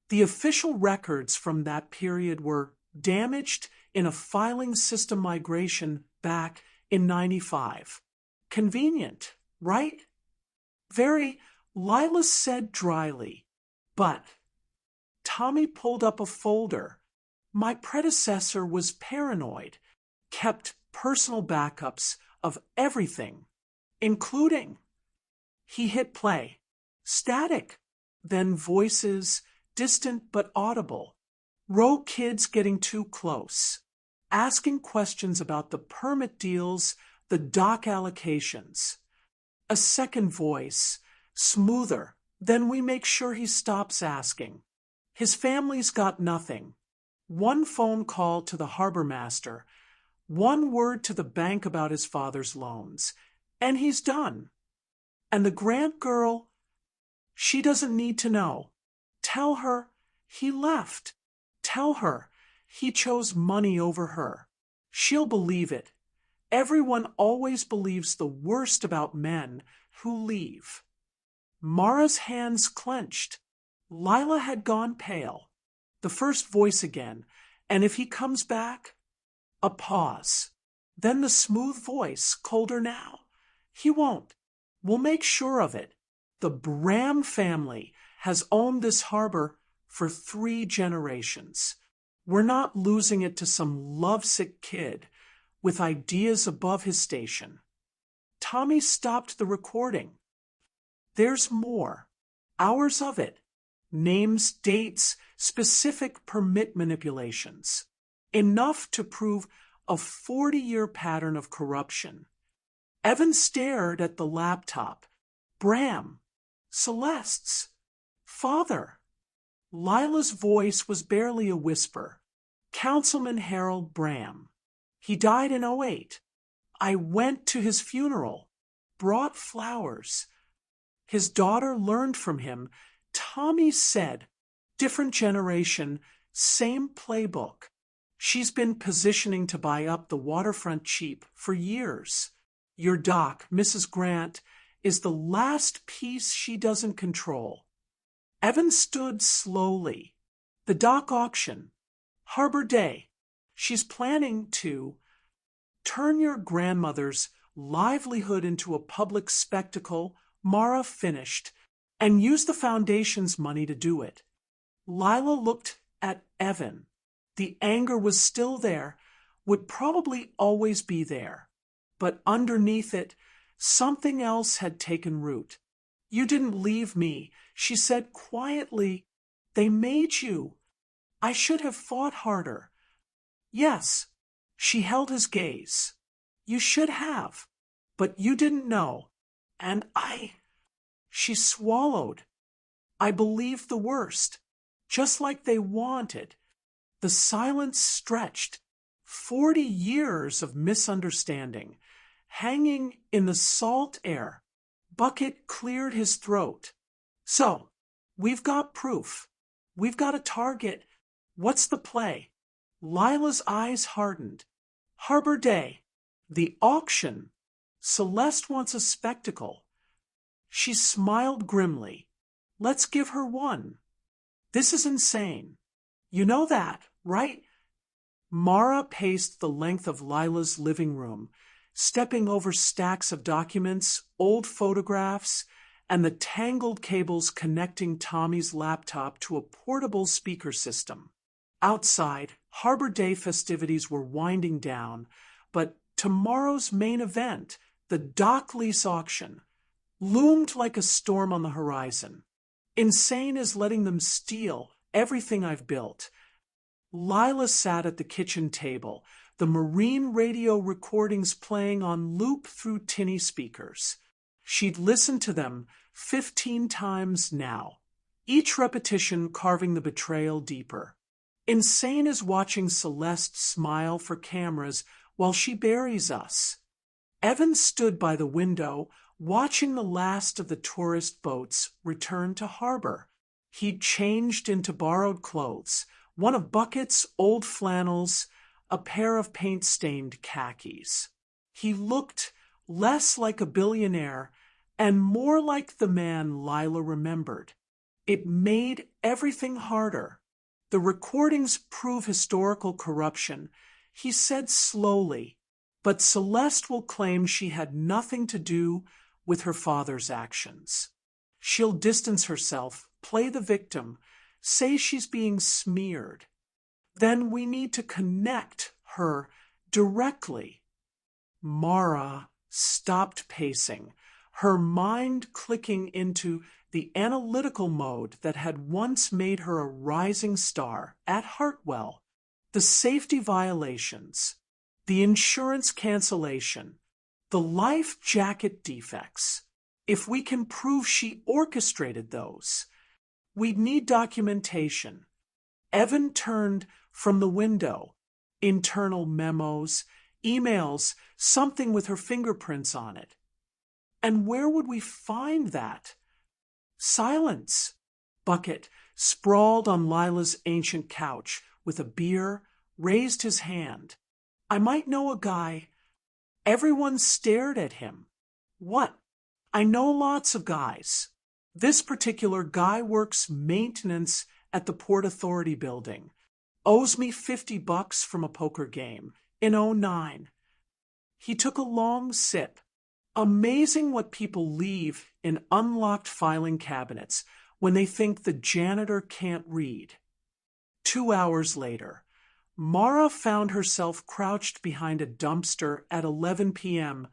[SPEAKER 1] The official records from that period were damaged in a filing system migration back in '95. Convenient, right? Very, Lila said dryly. But Tommy pulled up a folder. My predecessor was paranoid, kept personal backups of everything, including. He hit play. Static. Then voices, distant but audible. Row kids getting too close. Asking questions about the permit deals, the dock allocations. A second voice, smoother. Then we make sure he stops asking. His family's got nothing. One phone call to the harbor master. One word to the bank about his father's loans. And he's done. And the Grant girl, she doesn't need to know. Tell her he left. Tell her he chose money over her. She'll believe it. Everyone always believes the worst about men who leave. Mara's hands clenched. Lila had gone pale. The first voice again. And if he comes back? A pause. Then the smooth voice, colder now. He won't. We'll make sure of it. The Bram family has owned this harbor for 3 generations. We're not losing it to some lovesick kid with ideas above his station. Tommy stopped the recording. There's more. Hours of it. Names, dates, specific permit manipulations. Enough to prove a 40-year pattern of corruption. Evan stared at the laptop. Bram. Celeste's. Father. Lila's voice was barely a whisper. Councilman Harold Bram. He died in '08. I went to his funeral. Brought flowers. His daughter learned from him. Tommy said, different generation, same playbook. She's been positioning to buy up the waterfront cheap for years. Your doc, Mrs. Grant, is the last piece she doesn't control. Evan stood slowly. The dock auction. Harbor Day. She's planning to turn your grandmother's livelihood into a public spectacle, Mara finished, and use the foundation's money to do it. Lila looked at Evan. The anger was still there, would probably always be there. But underneath it, something else had taken root. You didn't leave me, she said quietly. They made you. I should have fought harder. Yes, She held his gaze. You should have, but you didn't know. And she swallowed. I believed the worst, just like they wanted. The silence stretched. 40 years of misunderstanding, hanging in the salt air. Bucket cleared his throat. So, we've got proof. We've got a target. What's the play? Lila's eyes hardened. Harbor Day. The auction. Celeste wants a spectacle. She smiled grimly. Let's give her one. This is insane. You know that, right? Mara paced the length of Lila's living room, stepping over stacks of documents, old photographs, and the tangled cables connecting Tommy's laptop to a portable speaker system. Outside, Harbor Day festivities were winding down, but tomorrow's main event, the dock lease auction, loomed like a storm on the horizon. Insane is letting them steal everything I've built. Lila sat at the kitchen table, the marine radio recordings playing on loop through tinny speakers. She'd listened to them 15 times now, each repetition carving the betrayal deeper. Insane is watching Celeste smile for cameras while she buries us. Evan stood by the window, watching the last of the tourist boats return to harbor. He'd changed into borrowed clothes, one of Bucket's old flannels, a pair of paint-stained khakis. He looked less like a billionaire and more like the man Lila remembered. It made everything harder. The recordings prove historical corruption, he said slowly, but Celeste will claim she had nothing to do with her father's actions. She'll distance herself, play the victim, say she's being smeared. Then we need to connect her directly. Mara stopped pacing, her mind clicking into the analytical mode that had once made her a rising star at Hartwell. The safety violations, the insurance cancellation, the life jacket defects. If we can prove she orchestrated those, we'd need documentation. Evan turned from the window. Internal memos, emails, something with her fingerprints on it. And where would we find that? Silence. Bucket, sprawled on Lila's ancient couch with a beer, raised his hand. I might know a guy. Everyone stared at him. What? I know lots of guys. This particular guy works maintenance at the Port Authority building. Owes me $50 from a poker game in '09. He took a long sip. Amazing what people leave in unlocked filing cabinets when they think the janitor can't read. 2 hours later, Mara found herself crouched behind a dumpster at 11 p.m.,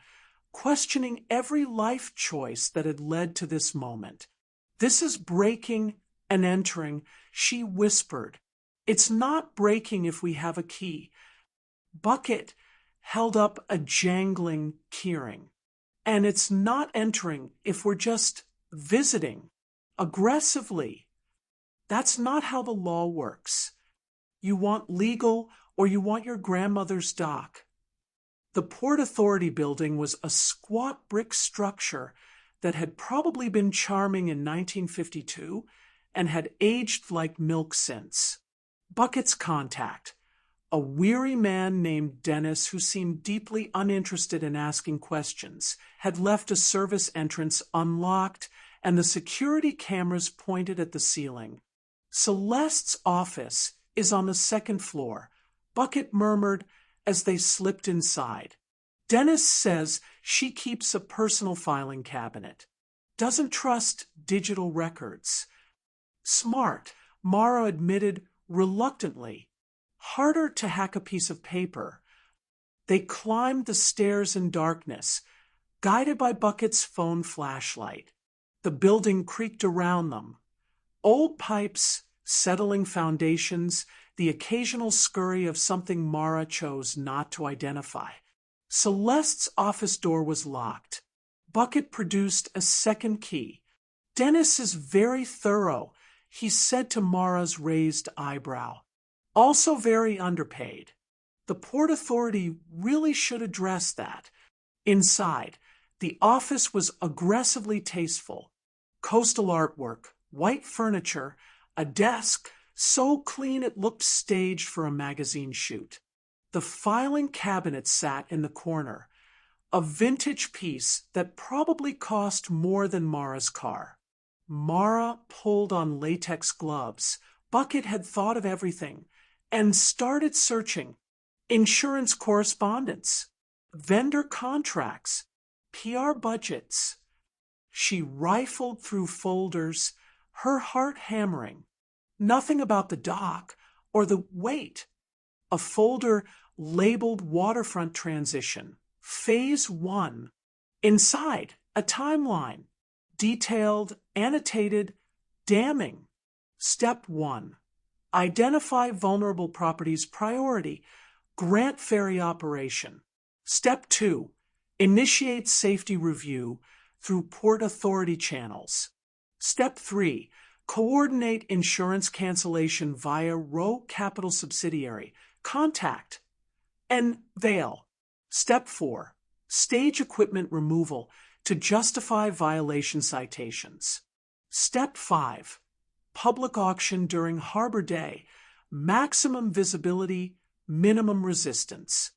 [SPEAKER 1] questioning every life choice that had led to this moment. This is breaking and entering, she whispered. It's not breaking if we have a key. Bucket held up a jangling keyring. And it's not entering if we're just visiting aggressively. That's not how the law works. You want legal or you want your grandmother's dock. The Port Authority building was a squat brick structure that had probably been charming in 1952 and had aged like milk since. Bucket's contact, a weary man named Dennis who seemed deeply uninterested in asking questions, had left a service entrance unlocked and the security cameras pointed at the ceiling. Celeste's office is on the second floor, Bucket murmured as they slipped inside. Dennis says she keeps a personal filing cabinet. Doesn't trust digital records. Smart, Mara admitted reluctantly. Harder to hack a piece of paper. They climbed the stairs in darkness, guided by Bucket's phone flashlight. The building creaked around them. Old pipes, settling foundations, the occasional scurry of something Mara chose not to identify. Celeste's office door was locked. Bucket produced a second key. "Dennis is very thorough," he said to Mara's raised eyebrow. "Also very underpaid. The Port Authority really should address that." Inside, the office was aggressively tasteful. Coastal artwork, white furniture, a desk so clean it looked staged for a magazine shoot. The filing cabinet sat in the corner, a vintage piece that probably cost more than Mara's car. Mara pulled on latex gloves. Bucket had thought of everything and started searching. Insurance correspondence, vendor contracts, PR budgets. She rifled through folders, her heart hammering. Nothing about the dock or the wait. A folder labeled Waterfront Transition, Phase 1. Inside, a timeline. Detailed, annotated, damning. Step 1. Identify vulnerable properties priority. Grant ferry operation. Step 2. Initiate safety review through Port Authority channels. Step 3. Coordinate insurance cancellation via Row Capital subsidiary. Contact and Vail. Step 4. Stage equipment removal to justify violation citations. Step 5. Public auction during Harbor Day. Maximum visibility, minimum resistance.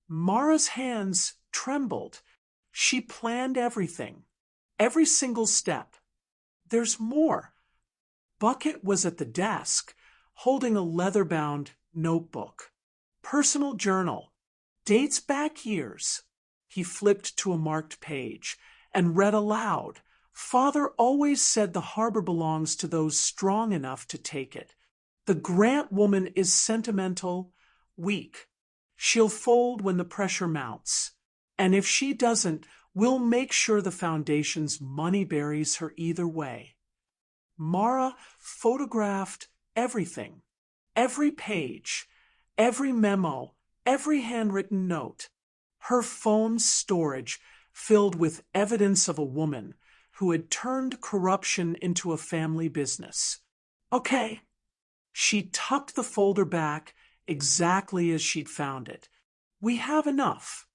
[SPEAKER 1] Mara's hands trembled. She planned everything, every single step. There's more. Bucket was at the desk, holding a leather-bound notebook. Personal journal. Dates back years. He flipped to a marked page and read aloud. "Father always said the harbor belongs to those strong enough to take it. The Grant woman is sentimental, weak. She'll fold when the pressure mounts. And if she doesn't, we'll make sure the foundation's money buries her either way." Mara photographed everything. Every page, every memo, every handwritten note. Her phone's storage filled with evidence of a woman who had turned corruption into a family business. "Okay." She tucked the folder back exactly as she'd found it. "We have enough.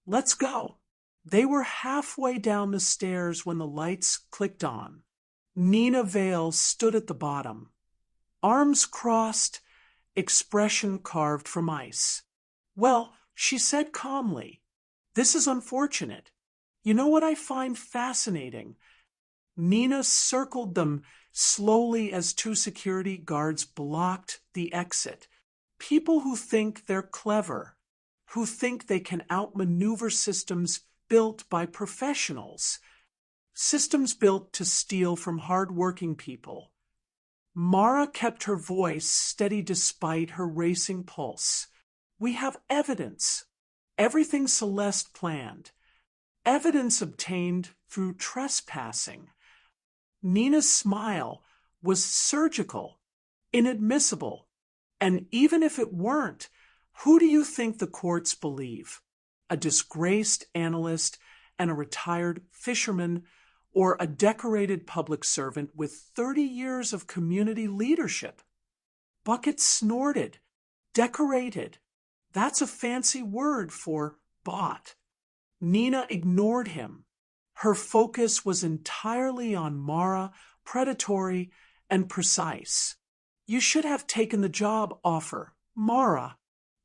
[SPEAKER 1] Let's go." They were halfway down the stairs when the lights clicked on. Nina Vale stood at the bottom, arms crossed, expression carved from ice. "Well," she said calmly, "this is unfortunate. You know what I find fascinating?" Nina circled them slowly as two security guards blocked the exit. People who think they're clever, who think they can outmaneuver systems built by professionals, systems built to steal from hard-working people. Mara kept her voice steady despite her racing pulse. "We have evidence. Everything Celeste planned. Evidence obtained through trespassing." Nina's smile was surgical, inadmissible. "And even if it weren't, who do you think the courts believe? A disgraced analyst and a retired fisherman, or a decorated public servant with 30 years of community leadership?" Bucket snorted. "Decorated. That's a fancy word for bought." Nina ignored him. Her focus was entirely on Mara, predatory and precise. "You should have taken the job offer, Mara.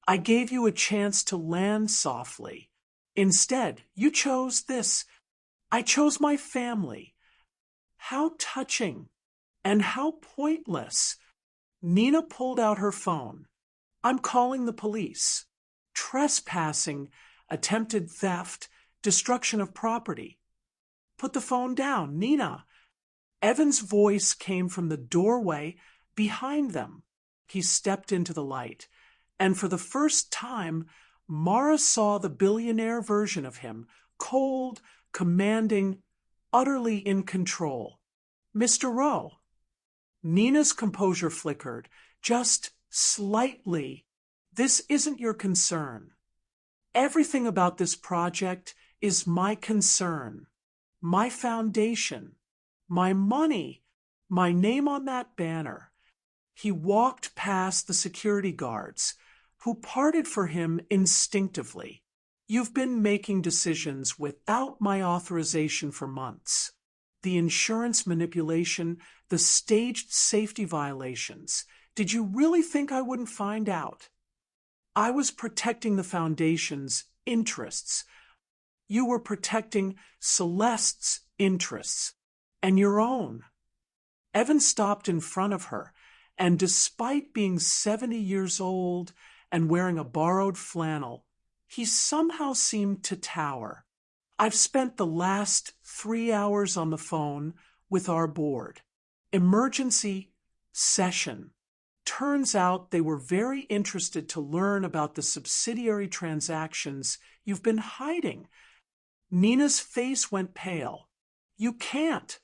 [SPEAKER 1] I gave you a chance to land softly. Instead, you chose this. I chose my family." How touching and how pointless. Nina pulled out her phone. "I'm calling the police. Trespassing, attempted theft, destruction of property." "Put the phone down, Nina." Evan's voice came from the doorway behind them. He stepped into the light, and for the first time, Mara saw the billionaire version of him, cold, commanding, utterly in control. "Mr. Rowe." Nina's composure flickered. "Just Slightly. This isn't your concern. Everything about this project is my concern. My foundation. My money. My name on that banner. He walked past the security guards, who parted for him instinctively. You've been making decisions without my authorization for months. The insurance manipulation, the staged safety violations. Did you really think I wouldn't find out? I was protecting the foundation's interests. You were protecting Celeste's interests and your own. Evan stopped in front of her, and despite being 70 years old and wearing a borrowed flannel, he somehow seemed to tower. I've spent the last 3 hours on the phone with our board. Emergency session. Turns out they were very interested to learn about the subsidiary transactions you've been hiding. Nina's face went pale. You can't.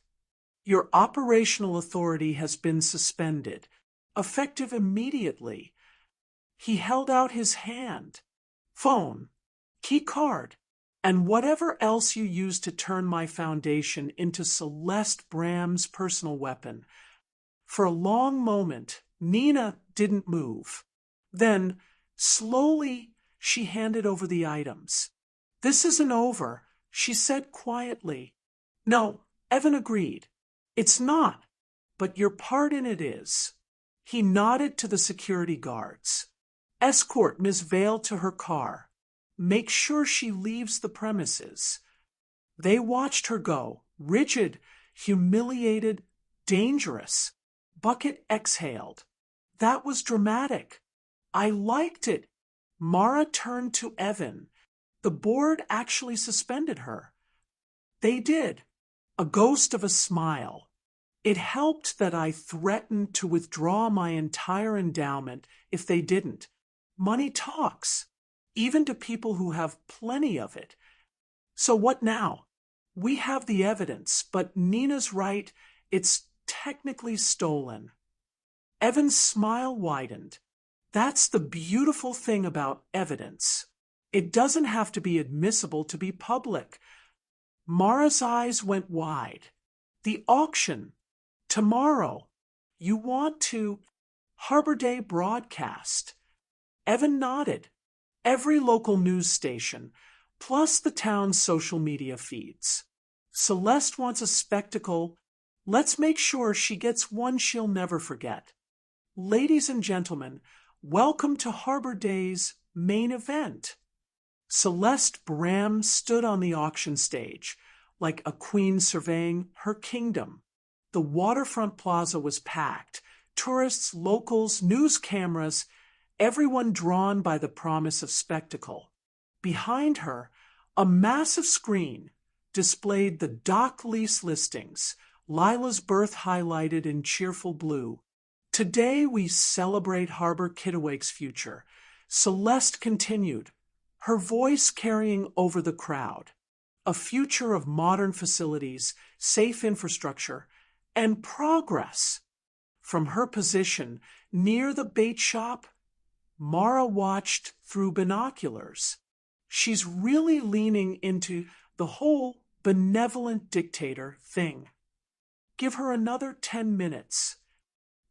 [SPEAKER 1] Your operational authority has been suspended, effective immediately. He held out his hand. Phone, key card, and whatever else you use to turn my foundation into Celeste Bram's personal weapon. For a long moment, Nina didn't move. Then, slowly, she handed over the items. This isn't over, she said quietly. No, Evan agreed. It's not, but your part in it is. He nodded to the security guards. Escort Miss Vale to her car. Make sure she leaves the premises. They watched her go, rigid, humiliated, dangerous. Bucket exhaled. That was dramatic. I liked it. Mara turned to Evan. The board actually suspended her. They did. A ghost of a smile. It helped that I threatened to withdraw my entire endowment if they didn't. Money talks, even to people who have plenty of it. So what now? We have the evidence, but Nina's right, it's technically stolen. Evan's smile widened. That's the beautiful thing about evidence. It doesn't have to be admissible to be public. Mara's eyes went wide. The auction. Tomorrow. You want to. Harbor Day broadcast. Evan nodded. Every local news station, plus the town's social media feeds. Celeste wants a spectacle. Let's make sure she gets one she'll never forget. Ladies and gentlemen, welcome to Harbor Day's main event. Celeste Bram stood on the auction stage, like a queen surveying her kingdom. The waterfront plaza was packed. Tourists, locals, news cameras, everyone drawn by the promise of spectacle. Behind her, a massive screen displayed the dock lease listings, Lila's berth highlighted in cheerful blue. Today we celebrate Harbor Kittiwake's future. Celeste continued, her voice carrying over the crowd. A future of modern facilities, safe infrastructure, and progress. From her position near the bait shop, Mara watched through binoculars. She's really leaning into the whole benevolent dictator thing. Give her another 10 minutes.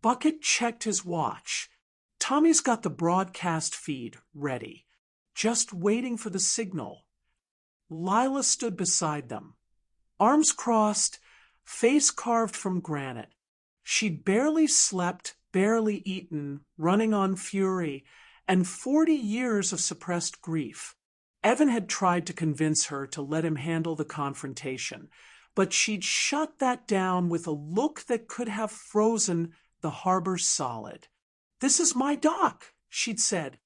[SPEAKER 1] Bucket checked his watch. Tommy's got the broadcast feed ready, just waiting for the signal. Lila stood beside them, arms crossed, face carved from granite. She'd barely slept, barely eaten, running on fury, and 40 years of suppressed grief. Evan had tried to convince her to let him handle the confrontation, but she'd shut that down with a look that could have frozen the harbor solid. This is my dock, she'd said.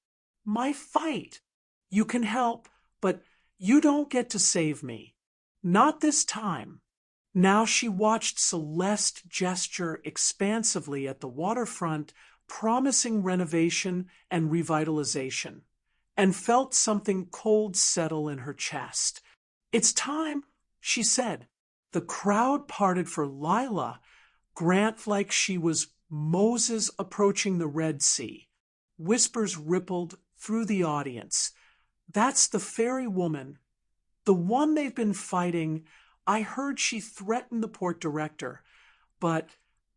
[SPEAKER 1] My fight. You can help, but you don't get to save me. Not this time. Now she watched Celeste gesture expansively at the waterfront, promising renovation and revitalization, and felt something cold settle in her chest. It's time, she said. The crowd parted for Lila, Grant like she was Moses approaching the Red Sea. Whispers rippled through the audience. That's the fairy woman. The one they've been fighting. I heard she threatened the port director, but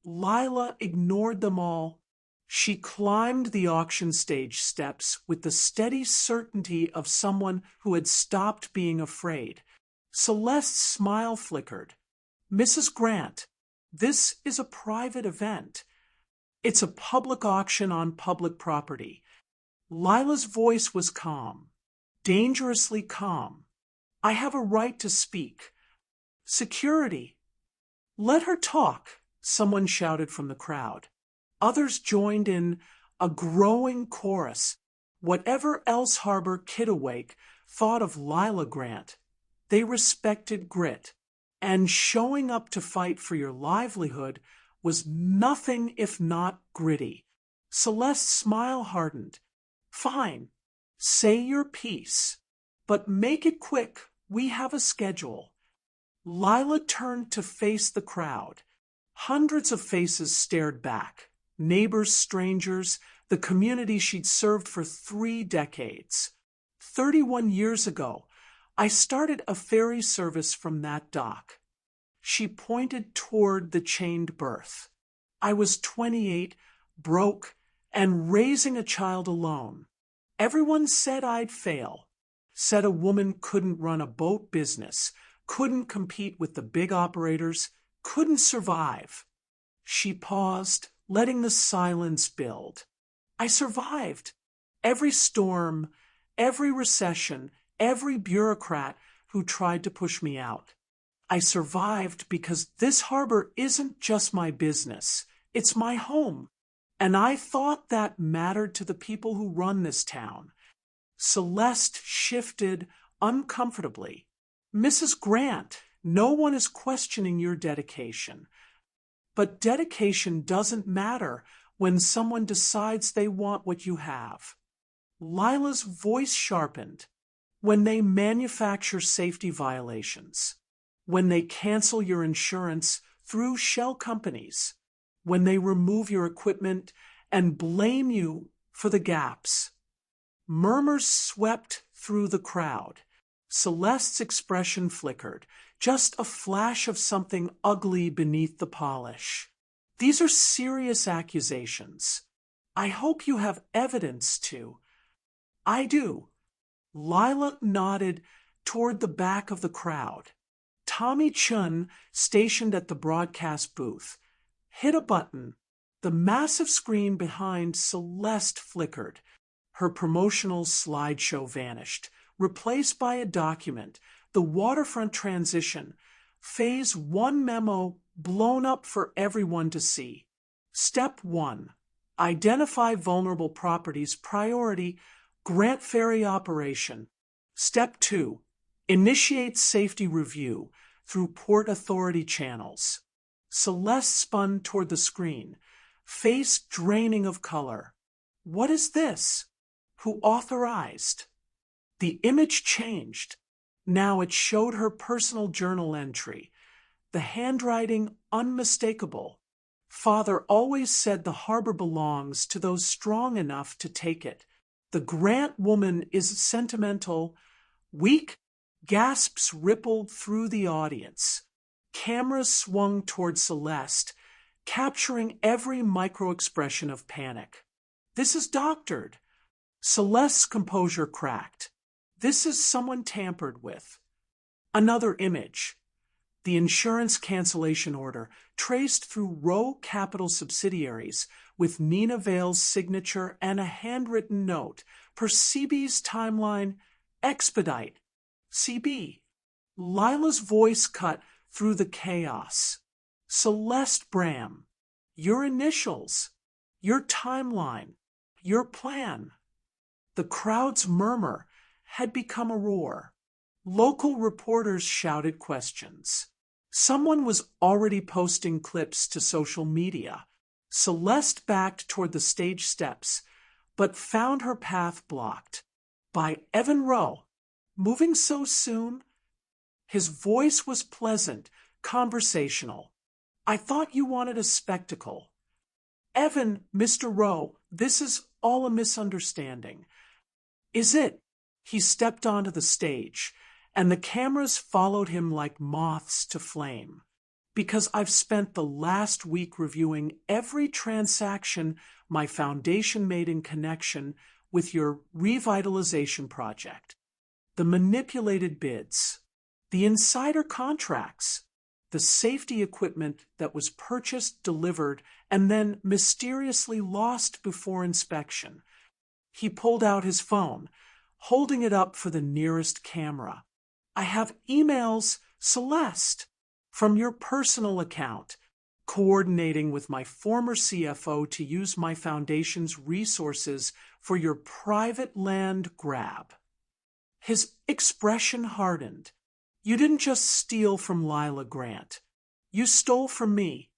[SPEAKER 1] Lila ignored them all. She climbed the auction stage steps with the steady certainty of someone who had stopped being afraid. Celeste's smile flickered. Mrs. Grant, this is a private event. It's a public auction on public property. Lila's voice was calm, dangerously calm. I have a right to speak. Security. Let her talk, someone shouted from the crowd. Others joined in a growing chorus. Whatever else Harbor Kitawake thought of Lila Grant, they respected grit, and showing up to fight for your livelihood was nothing if not gritty. Celeste's smile hardened. Fine, say your piece, but make it quick. We have a schedule. Lila turned to face the crowd. Hundreds of faces stared back. Neighbors, strangers, the community she'd served for 3 decades. 31 years ago, I started a ferry service from that dock. She pointed toward the chained berth. I was 28, broke, and raising a child alone. Everyone said I'd fail, said a woman couldn't run a boat business, couldn't compete with the big operators, couldn't survive. She paused, letting the silence build. I survived. Every storm, every recession, every bureaucrat who tried to push me out. I survived because this harbor isn't just my business, it's my home. And I thought that mattered to the people who run this town. Celeste shifted uncomfortably. Mrs. Grant, no one is questioning your dedication. But dedication doesn't matter when someone decides they want what you have. Lila's voice sharpened. When they manufacture safety violations, when they cancel your insurance through shell companies, when they remove your equipment and blame you for the gaps. Murmurs swept through the crowd. Celeste's expression flickered, just a flash of something ugly beneath the polish. These are serious accusations. I hope you have evidence to. I do. Lila nodded toward the back of the crowd. Tommy Chun, stationed at the broadcast booth, hit a button. The massive screen behind Celeste flickered. Her promotional slideshow vanished, replaced by a document, the waterfront transition, Phase 1 memo blown up for everyone to see. Step 1. Identify vulnerable properties. Priority, Grant Ferry operation. Step 2. Initiate safety review through Port Authority channels. Celeste spun toward the screen, face draining of color. What is this? Who authorized? The image changed. Now it showed her personal journal entry, the handwriting unmistakable. Father always said the harbor belongs to those strong enough to take it. The Grant woman is sentimental. Weak gasps rippled through the audience. Cameras swung toward Celeste, capturing every micro-expression of panic. This is doctored. Celeste's composure cracked. This is someone tampered with. Another image. The insurance cancellation order, traced through Roe Capital subsidiaries, with Nina Vale's signature and a handwritten note. Per CB's timeline, expedite. CB. Lila's voice cut through the chaos. Celeste Bram. Your initials. Your timeline. Your plan. The crowd's murmur had become a roar. Local reporters shouted questions. Someone was already posting clips to social media. Celeste backed toward the stage steps, but found her path blocked by Evan Rowe. Moving so soon? His voice was pleasant, conversational. I thought you wanted a spectacle. Evan, Mr. Rowe, this is all a misunderstanding. Is it? He stepped onto the stage, and the cameras followed him like moths to flame. Because I've spent the last week reviewing every transaction my foundation made in connection with your revitalization project. The manipulated bids, the insider contracts, the safety equipment that was purchased, delivered, and then mysteriously lost before inspection. He pulled out his phone, holding it up for the nearest camera. I have emails, Celeste, from your personal account, coordinating with my former CFO to use my foundation's resources for your private land grab. His expression hardened. You didn't just steal from Lila Grant. You stole from me,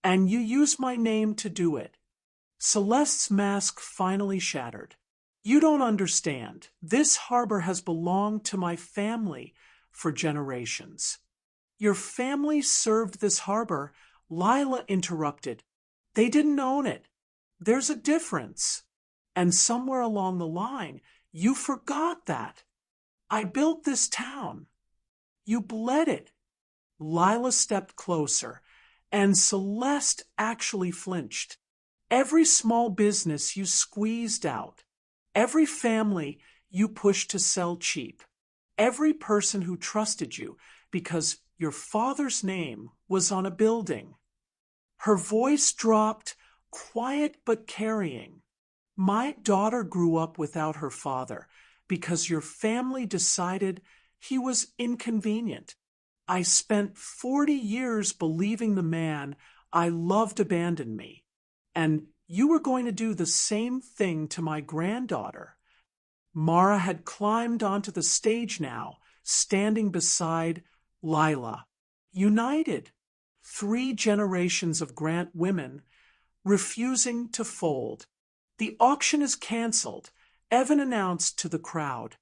[SPEAKER 1] and you used my name to do it. Celeste's mask finally shattered. You don't understand. This harbor has belonged to my family for generations. Your family served this harbor, Lila interrupted. They didn't own it. There's a difference. And somewhere along the line, you forgot that. I built this town. You bled it. Lila stepped closer, and Celeste actually flinched. Every small business you squeezed out. Every family you pushed to sell cheap. Every person who trusted you because your father's name was on a building. Her voice dropped, quiet but carrying. My daughter grew up without her father because your family decided he was inconvenient. I spent 40 years believing the man I loved abandoned me, and you were going to do the same thing to my granddaughter. Mara had climbed onto the stage now, standing beside Lila. United. 3 generations of Grant women refusing to fold. The auction is canceled, Evan announced to the crowd.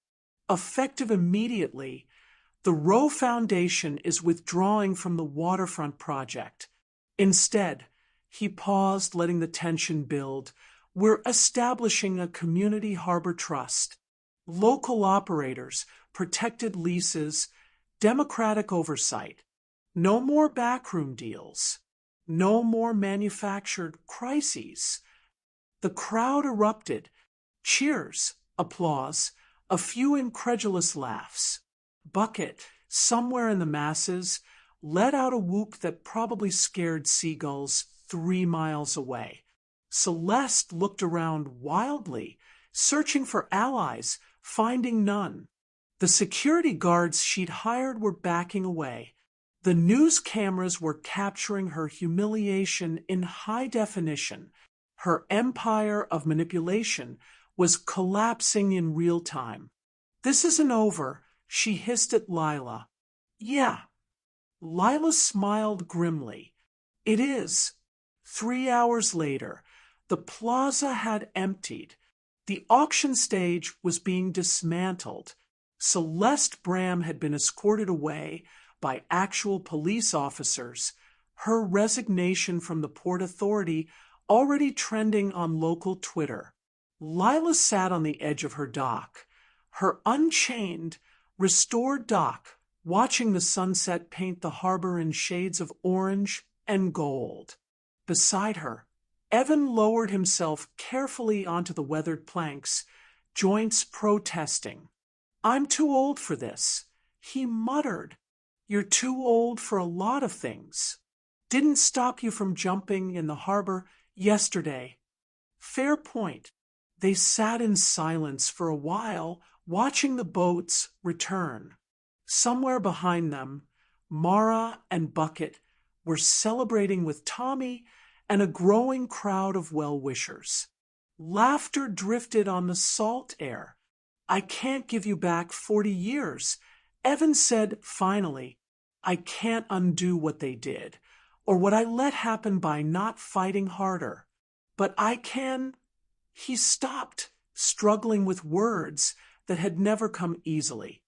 [SPEAKER 1] Effective immediately, the Roe Foundation is withdrawing from the waterfront project. Instead, he paused, letting the tension build. We're establishing a community harbor trust. Local operators, protected leases, democratic oversight. No more backroom deals. No more manufactured crises. The crowd erupted. Cheers, applause, a few incredulous laughs. Bucket, somewhere in the masses, let out a whoop that probably scared seagulls 3 miles away. Celeste looked around wildly, searching for allies, finding none. The security guards she'd hired were backing away. The news cameras were capturing her humiliation in high definition. Her empire of manipulation was collapsing in real time. This isn't over, she hissed at Lila. Yeah. Lila smiled grimly. It is. 3 hours later, the plaza had emptied. The auction stage was being dismantled. Celeste Bram had been escorted away by actual police officers, her resignation from the Port Authority already trending on local Twitter. Lila sat on the edge of her dock, her unchained, restored dock, watching the sunset paint the harbor in shades of orange and gold. Beside her, Evan lowered himself carefully onto the weathered planks, joints protesting. I'm too old for this, he muttered. You're too old for a lot of things. Didn't stop you from jumping in the harbor yesterday. Fair point. They sat in silence for a while, watching the boats return. Somewhere behind them, Mara and Bucket were celebrating with Tommy and a growing crowd of well-wishers. Laughter drifted on the salt air. I can't give you back 40 years. Evan said finally, I can't undo what they did, or what I let happen by not fighting harder. But I can. He stopped, struggling with words that had never come easily.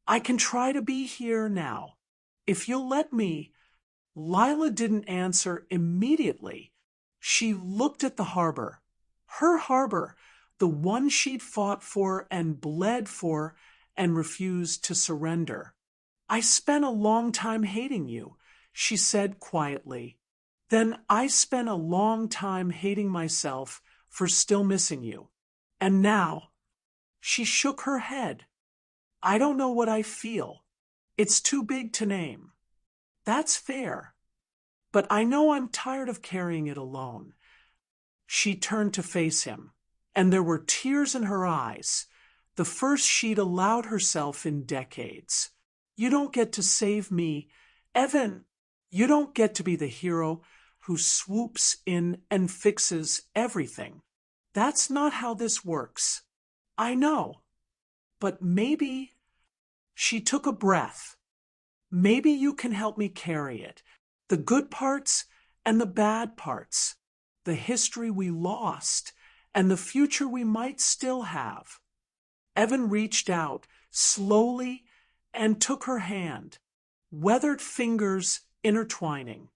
[SPEAKER 1] I can try to be here now. If you'll let me. Lila didn't answer immediately. She looked at the harbor. Her harbor, the one she'd fought for and bled for and refused to surrender. I spent a long time hating you, she said quietly. Then I spent a long time hating myself for still missing you. And now, she shook her head. I don't know what I feel. It's too big to name. That's fair. But I know I'm tired of carrying it alone. She turned to face him, and there were tears in her eyes, the first she'd allowed herself in decades. You don't get to save me, Evan. You don't get to be the hero who swoops in and fixes everything. That's not how this works. I know. But maybe, she took a breath. Maybe you can help me carry it. The good parts and the bad parts. The history we lost and the future we might still have. Evan reached out slowly and took her hand, weathered fingers intertwining.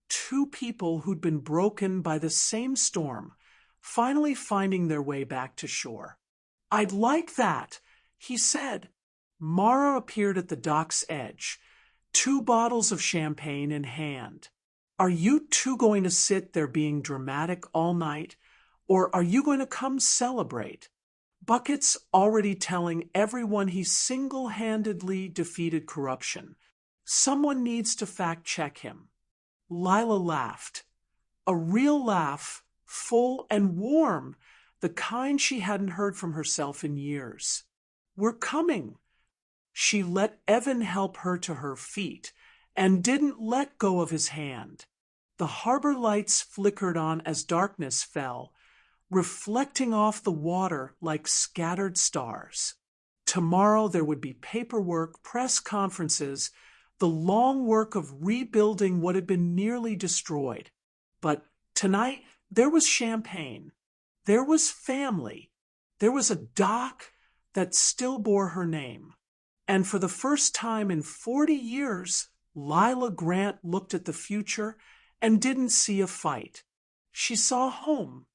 [SPEAKER 1] Two people who'd been broken by the same storm, finally finding their way back to shore. I'd like that, he said. Mara appeared at the dock's edge, 2 bottles of champagne in hand. Are you two going to sit there being dramatic all night, or are you going to come celebrate? Bucket's already telling everyone he single-handedly defeated corruption. Someone needs to fact-check him. Lila laughed. A real laugh, full and warm, the kind she hadn't heard from herself in years. We're coming. She let Evan help her to her feet and didn't let go of his hand. The harbor lights flickered on as darkness fell, reflecting off the water like scattered stars. Tomorrow there would be paperwork, press conferences, the long work of rebuilding what had been nearly destroyed. But tonight there was champagne. There was family. There was a dock that still bore her name. And for the first time in 40 years, Lila Grant looked at the future and didn't see a fight. She saw home.